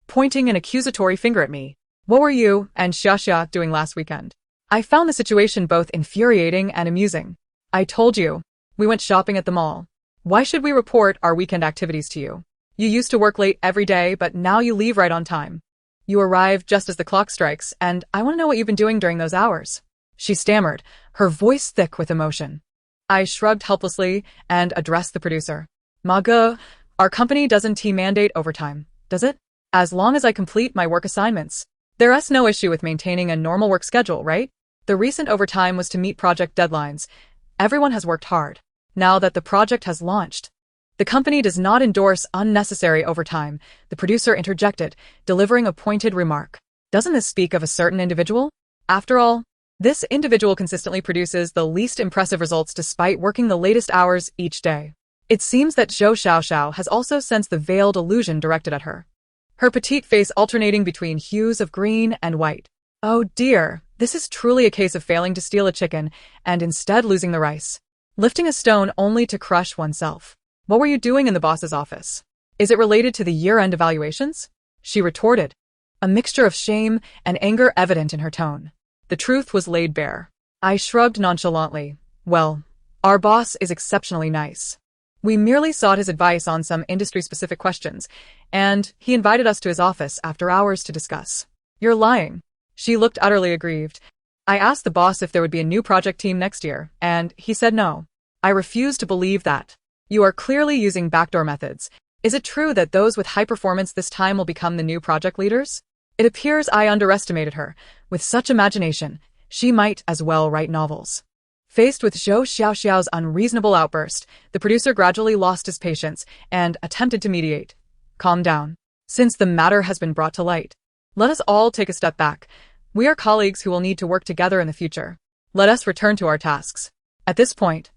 [SPEAKER 1] pointing an accusatory finger at me. "What were you and Xiaxia doing last weekend?" I found the situation both infuriating and amusing. "I told you, we went shopping at the mall. Why should we report our weekend activities to you? You used to work late every day, but now you leave right on time. You arrive just as the clock strikes, and I want to know what you've been doing during those hours." She stammered, her voice thick with emotion. I shrugged helplessly and addressed the producer. "Mago, our company doesn't mandate overtime, does it? As long as I complete my work assignments. There's no issue with maintaining a normal work schedule, right? The recent overtime was to meet project deadlines. Everyone has worked hard. Now that the project has launched, the company does not endorse unnecessary overtime," the producer interjected, delivering a pointed remark. "Doesn't this speak of a certain individual? After all, this individual consistently produces the least impressive results despite working the latest hours each day." It seems that Zhou Xiaoxiao has also sensed the veiled allusion directed at her, her petite face alternating between hues of green and white. "Oh dear, this is truly a case of failing to steal a chicken and instead losing the rice. Lifting a stone only to crush oneself. What were you doing in the boss's office? Is it related to the year-end evaluations?" She retorted, a mixture of shame and anger evident in her tone. The truth was laid bare. I shrugged nonchalantly. Well, our boss is exceptionally nice. We merely sought his advice on some industry-specific questions, and he invited us to his office after hours to discuss. You're lying. She looked utterly aggrieved. I asked the boss if there would be a new project team next year, and he said no. I refuse to believe that. You are clearly using backdoor methods. Is it true that those with high performance this time will become the new project leaders? It appears I underestimated her. With such imagination, she might as well write novels. Faced with Zhou Xiaoxiao's unreasonable outburst, the producer gradually lost his patience and attempted to mediate. Calm down. Since the matter has been brought to light, let us all take a step back. We are colleagues who will need to work together in the future. Let us return to our tasks. At this point,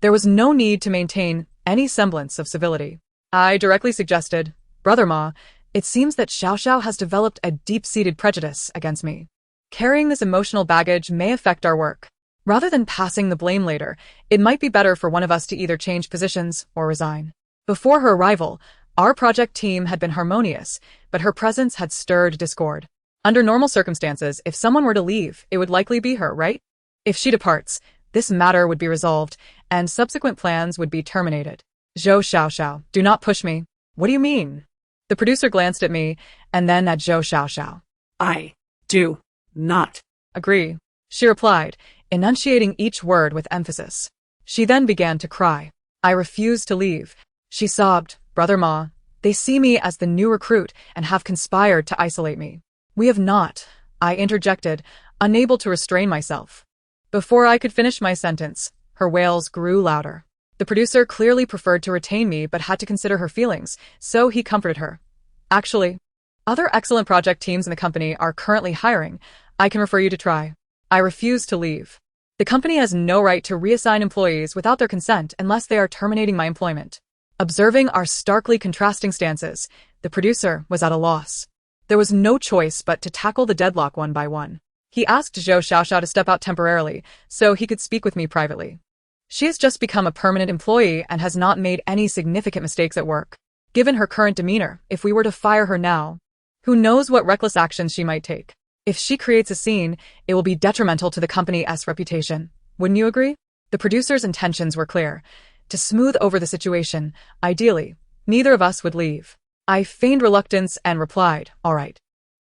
[SPEAKER 1] there was no need to maintain any semblance of civility. I directly suggested, Brother Ma, it seems that Xiaoxiao has developed a deep-seated prejudice against me. Carrying this emotional baggage may affect our work. Rather than passing the blame later, it might be better for one of us to either change positions or resign. Before her arrival, our project team had been harmonious, but her presence had stirred discord. Under normal circumstances, if someone were to leave, it would likely be her, right? If she departs, this matter would be resolved, and subsequent plans would be terminated. Zhou Xiaoxiao, do not push me. What do you mean? The producer glanced at me, and then at Zhou Xiaoxiao.
[SPEAKER 2] I do not
[SPEAKER 1] agree, she replied, enunciating each word with emphasis. She then began to cry. I refused to leave. She sobbed, Brother Ma, they see me as the new recruit and have conspired to isolate me. We have not, I interjected, unable to restrain myself. Before I could finish my sentence, her wails grew louder. The producer clearly preferred to retain me but had to consider her feelings, so he comforted her. Actually, other excellent project teams in the company are currently hiring. I can refer you to try. I refuse to leave. The company has no right to reassign employees without their consent unless they are terminating my employment. Observing our starkly contrasting stances, the producer was at a loss. There was no choice but to tackle the deadlock one by one. He asked Zhou Xiaoxiao to step out temporarily so he could speak with me privately. She has just become a permanent employee and has not made any significant mistakes at work. Given her current demeanor, if we were to fire her now, who knows what reckless actions she might take. If she creates a scene, it will be detrimental to the company's reputation. Wouldn't you agree? The producer's intentions were clear. To smooth over the situation, ideally, neither of us would leave. I feigned reluctance and replied, all right.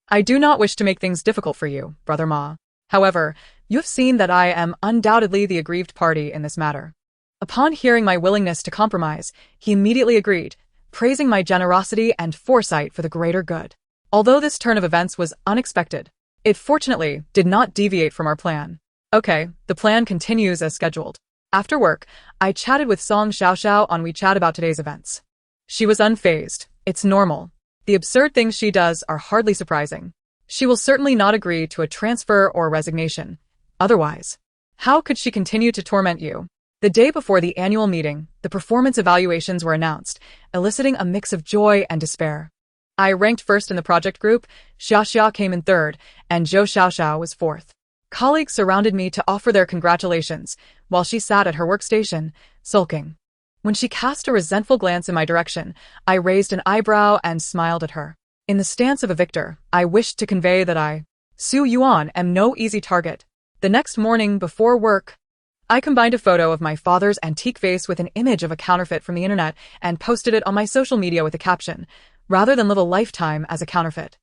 [SPEAKER 1] I do not wish to make things difficult for you, Brother Ma. However, you have seen that I am undoubtedly the aggrieved party in this matter. Upon hearing my willingness to compromise, he immediately agreed, praising my generosity and foresight for the greater good. Although this turn of events was unexpected, it fortunately did not deviate from our plan. Okay, the plan continues as scheduled. After work, I chatted with Song Xiaoxiao on WeChat about today's events. She was unfazed. It's normal. The absurd things she does are hardly surprising. She will certainly not agree to a transfer or resignation. Otherwise, how could she continue to torment you? The day before the annual meeting, the performance evaluations were announced, eliciting a mix of joy and despair. I ranked first in the project group, Xiaoxia came in third, and Zhou Xiaoxiao was fourth. Colleagues surrounded me to offer their congratulations, while she sat at her workstation, sulking. When she cast a resentful glance in my direction, I raised an eyebrow and smiled at her. In the stance of a victor, I wished to convey that I, Su Yuan, am no easy target. The next morning, before work, I combined a photo of my father's antique face with an image of a counterfeit from the internet and posted it on my social media with a caption, rather than live a lifetime as a counterfeit.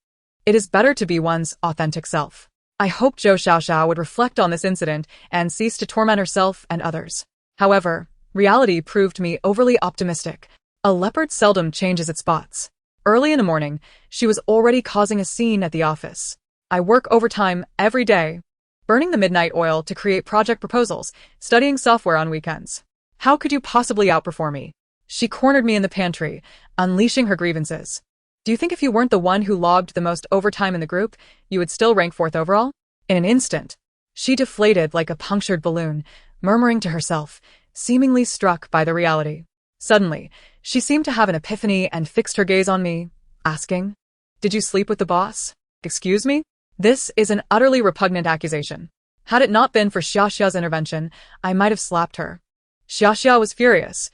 [SPEAKER 1] It is better to be one's authentic self. I hoped Zhou Xiaoxiao would reflect on this incident and cease to torment herself and others. However, reality proved me overly optimistic. A leopard seldom changes its spots. Early in the morning, she was already causing a scene at the office. I work overtime every day, burning the midnight oil to create project proposals, studying software on weekends. How could you possibly outperform me? She cornered me in the pantry, unleashing her grievances. Do you think if you weren't the one who logged the most overtime in the group, you would still rank fourth overall? In an instant, she deflated like a punctured balloon, murmuring to herself, seemingly struck by the reality. Suddenly, she seemed to have an epiphany and fixed her gaze on me, asking, "Did you sleep with the boss?" Excuse me? This is an utterly repugnant accusation. Had it not been for Xiaoxiao's intervention, I might have slapped her. Xiaoxiao was furious.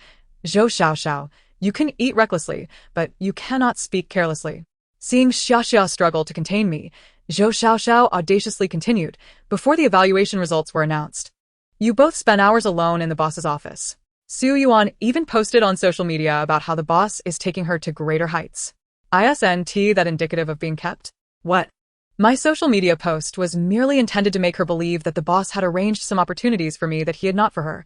[SPEAKER 1] Zhou Xiaoxiao, you can eat recklessly, but you cannot speak carelessly. Seeing Xia struggle to contain me, Zhou Xiaoxiao audaciously continued before the evaluation results were announced. You both spent hours alone in the boss's office. Su Yuan even posted on social media about how the boss is taking her to greater heights. Isn't that indicative of being kept?
[SPEAKER 2] What?
[SPEAKER 1] My social media post was merely intended to make her believe that the boss had arranged some opportunities for me that he had not for her,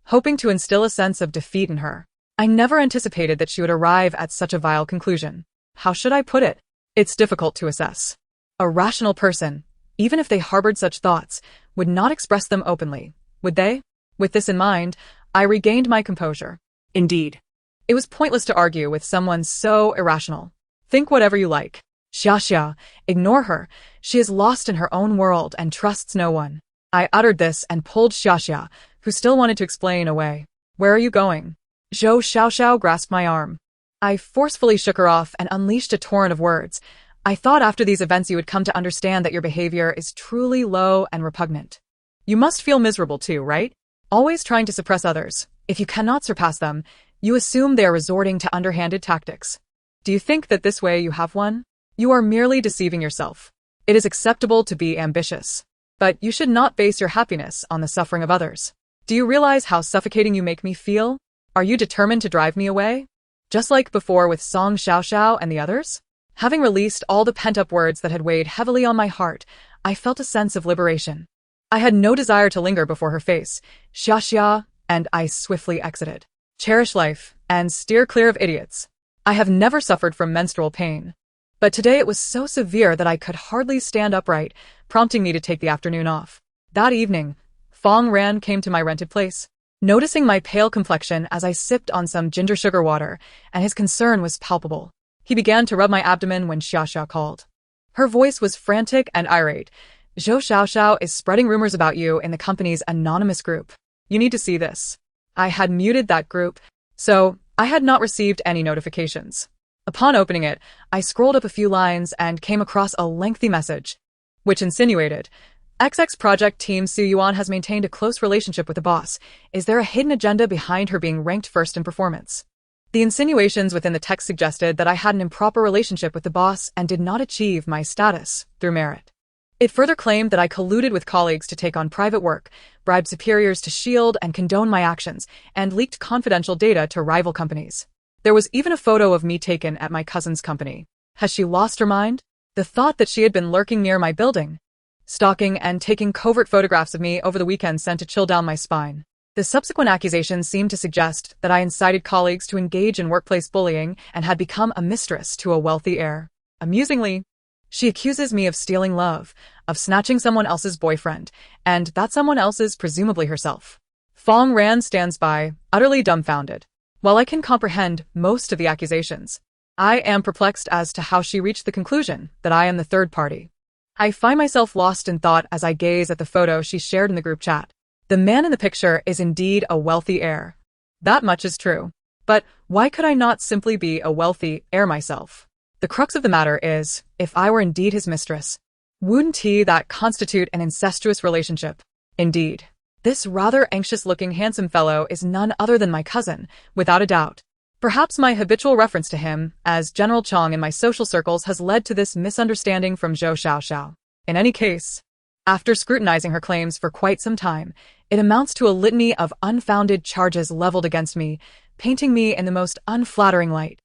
[SPEAKER 1] hoping to instill a sense of defeat in her. I never anticipated that she would arrive at such a vile conclusion. How should I put it? It's difficult to assess. A rational person, even if they harbored such thoughts, would not express them openly, would they? With this in mind, I regained my composure.
[SPEAKER 2] Indeed.
[SPEAKER 1] It was pointless to argue with someone so irrational. Think whatever you like. Xia, ignore her. She is lost in her own world and trusts no one. I uttered this and pulled Xia, who still wanted to explain, away. Where are you going? Zhou Xiaoxiao grasped my arm. I forcefully shook her off and unleashed a torrent of words. I thought after these events you would come to understand that your behavior is truly low and repugnant. You must feel miserable too, right? Always trying to suppress others. If you cannot surpass them, you assume they are resorting to underhanded tactics. Do you think that this way you have won? You are merely deceiving yourself. It is acceptable to be ambitious. But you should not base your happiness on the suffering of others. Do you realize how suffocating you make me feel? Are you determined to drive me away? Just like before with Song Xiaoxiao and the others? Having released all the pent-up words that had weighed heavily on my heart, I felt a sense of liberation. I had no desire to linger before her face, Xia, and I swiftly exited. Cherish life, and steer clear of idiots. I have never suffered from menstrual pain. But today it was so severe that I could hardly stand upright, prompting me to take the afternoon off. That evening, Fong Ran came to my rented place. Noticing my pale complexion as I sipped on some ginger sugar water, and his concern was palpable. He began to rub my abdomen when Xia called. Her voice was frantic and irate. Zhou Xiaoxiao is spreading rumors about you in the company's anonymous group. You need to see this. I had muted that group, so I had not received any notifications. Upon opening it, I scrolled up a few lines and came across a lengthy message, which insinuated, XX Project Team Su Yuan has maintained a close relationship with the boss. Is there a hidden agenda behind her being ranked first in performance? The insinuations within the text suggested that I had an improper relationship with the boss and did not achieve my status through merit. It further claimed that I colluded with colleagues to take on private work, bribed superiors to shield and condone my actions, and leaked confidential data to rival companies. There was even a photo of me taken at my cousin's company. Has she lost her mind? The thought that she had been lurking near my building, stalking and taking covert photographs of me over the weekend sent a chill down my spine. The subsequent accusations seemed to suggest that I incited colleagues to engage in workplace bullying and had become a mistress to a wealthy heir. Amusingly, she accuses me of stealing love, of snatching someone else's boyfriend, and that someone else is presumably herself. Fong Ran stands by, utterly dumbfounded. While I can comprehend most of the accusations, I am perplexed as to how she reached the conclusion that I am the third party. I find myself lost in thought as I gaze at the photo she shared in the group chat. The man in the picture is indeed a wealthy heir. That much is true. But why could I not simply be a wealthy heir myself? The crux of the matter is, if I were indeed his mistress, wouldn't that constitute an incestuous relationship? Indeed. This rather anxious-looking handsome fellow is none other than my cousin, without a doubt. Perhaps my habitual reference to him as General Chong in my social circles has led to this misunderstanding from Zhou Xiaoxiao. In any case, after scrutinizing her claims for quite some time, it amounts to a litany of unfounded charges leveled against me, painting me in the most unflattering light,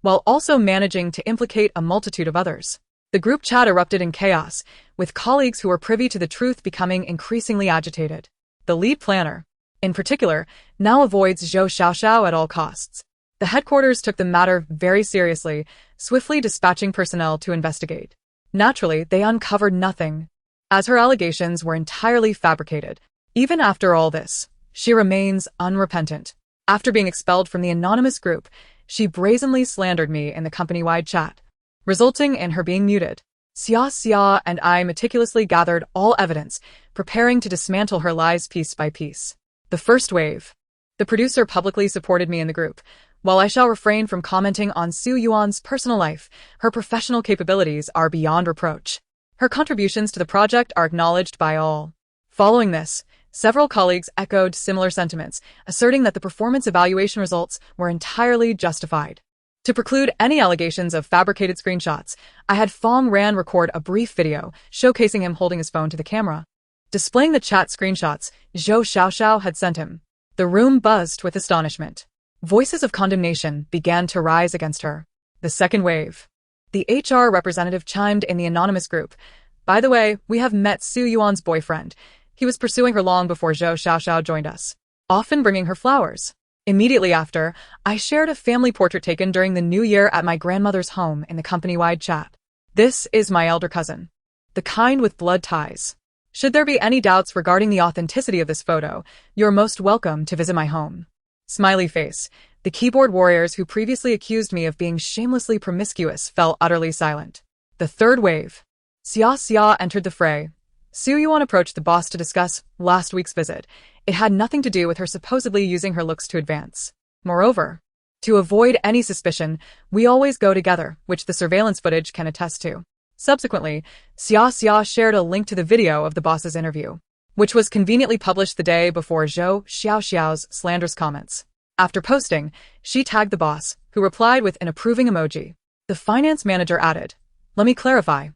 [SPEAKER 1] while also managing to implicate a multitude of others. The group chat erupted in chaos, with colleagues who were privy to the truth becoming increasingly agitated. The lead planner, in particular, now avoids Zhou Xiaoxiao at all costs. The headquarters took the matter very seriously, swiftly dispatching personnel to investigate. Naturally, they uncovered nothing, as her allegations were entirely fabricated. Even after all this, she remains unrepentant. After being expelled from the anonymous group, she brazenly slandered me in the company-wide chat, resulting in her being muted. Xia and I meticulously gathered all evidence, preparing to dismantle her lies piece by piece. The first wave. The producer publicly supported me in the group. While I shall refrain from commenting on Su Yuan's personal life, her professional capabilities are beyond reproach. Her contributions to the project are acknowledged by all. Following this, several colleagues echoed similar sentiments, asserting that the performance evaluation results were entirely justified. To preclude any allegations of fabricated screenshots, I had Fong Ran record a brief video showcasing him holding his phone to the camera, displaying the chat screenshots Zhou Xiaoxiao had sent him. The room buzzed with astonishment. Voices of condemnation began to rise against her. The second wave. The HR representative chimed in the anonymous group. By the way, we have met Su Yuan's boyfriend. He was pursuing her long before Zhou Xiaoxiao joined us, often bringing her flowers. Immediately after, I shared a family portrait taken during the New Year at my grandmother's home in the company-wide chat. This is my elder cousin, the kind with blood ties. Should there be any doubts regarding the authenticity of this photo, you're most welcome to visit my home. Smiley face. The keyboard warriors who previously accused me of being shamelessly promiscuous fell utterly silent. The third wave. Xia Xia entered the fray. Su Yuan approached the boss to discuss last week's visit. It had nothing to do with her supposedly using her looks to advance. Moreover, to avoid any suspicion, we always go together, which the surveillance footage can attest to. Subsequently, Xia Xia shared a link to the video of the boss's interview, which was conveniently published the day before Zhou Xiaoxiao's slanderous comments. After posting, she tagged the boss, who replied with an approving emoji. The finance manager added, "Let me clarify.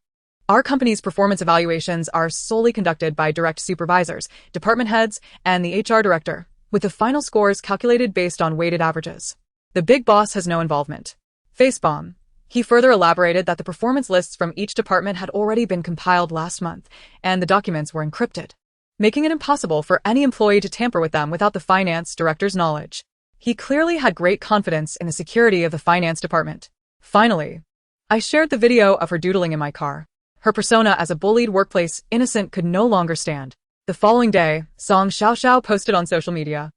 [SPEAKER 1] Our company's performance evaluations are solely conducted by direct supervisors, department heads, and the HR director, with the final scores calculated based on weighted averages. The big boss has no involvement." Facebomb. He further elaborated that the performance lists from each department had already been compiled last month, and the documents were encrypted, making it impossible for any employee to tamper with them without the finance director's knowledge. He clearly had great confidence in the security of the finance department. Finally, I shared the video of her doodling in my car. Her persona as a bullied workplace innocent could no longer stand. The following day, Song Xiaoxiao posted on social media,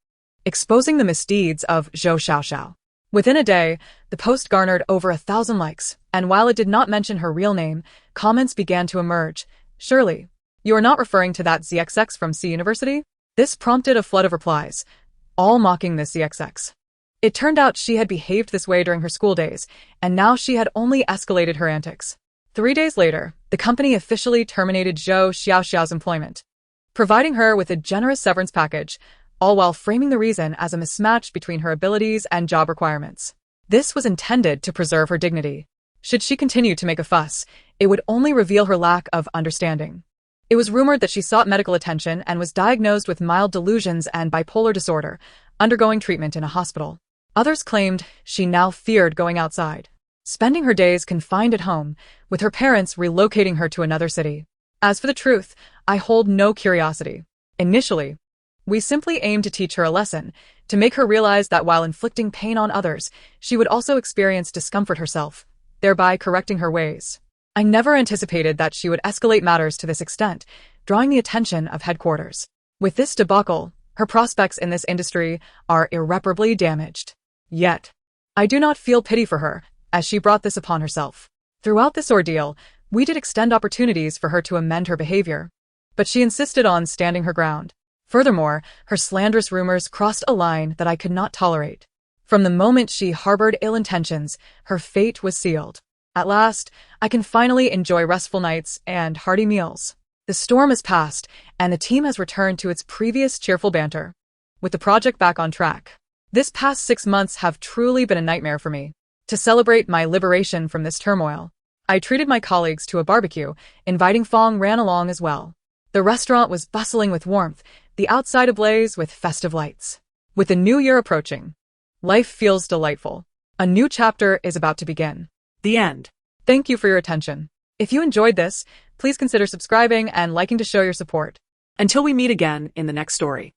[SPEAKER 1] exposing the misdeeds of Zhou Xiaoxiao. Within a day, the post garnered over 1,000 likes, and while it did not mention her real name, comments began to emerge. "Surely, you are not referring to that ZXX from C University?" This prompted a flood of replies, all mocking this ZXX. It turned out she had behaved this way during her school days, and now she had only escalated her antics. 3 days later, the company officially terminated Zhou Xiaoxiao's employment, providing her with a generous severance package, all while framing the reason as a mismatch between her abilities and job requirements. This was intended to preserve her dignity. Should she continue to make a fuss, it would only reveal her lack of understanding. It was rumored that she sought medical attention and was diagnosed with mild delusions and bipolar disorder, undergoing treatment in a hospital. Others claimed she now feared going outside, spending her days confined at home, with her parents relocating her to another city. As for the truth, I hold no curiosity. Initially, we simply aimed to teach her a lesson, to make her realize that while inflicting pain on others, she would also experience discomfort herself, thereby correcting her ways. I never anticipated that she would escalate matters to this extent, drawing the attention of headquarters. With this debacle, her prospects in this industry are irreparably damaged. Yet, I do not feel pity for her, as she brought this upon herself. Throughout this ordeal, we did extend opportunities for her to amend her behavior, but she insisted on standing her ground. Furthermore, her slanderous rumors crossed a line that I could not tolerate. From the moment she harbored ill intentions, her fate was sealed. At last, I can finally enjoy restful nights and hearty meals. The storm has passed, and the team has returned to its previous cheerful banter, with the project back on track. This past 6 months have truly been a nightmare for me. To celebrate my liberation from this turmoil, I treated my colleagues to a barbecue, inviting Fong Ran along as well. The restaurant was bustling with warmth, the outside ablaze with festive lights. With the new year approaching, life feels delightful. A new chapter is about to begin.
[SPEAKER 2] The end.
[SPEAKER 1] Thank you for your attention. If you enjoyed this, please consider subscribing and liking to show your support.
[SPEAKER 2] Until we meet again in the next story.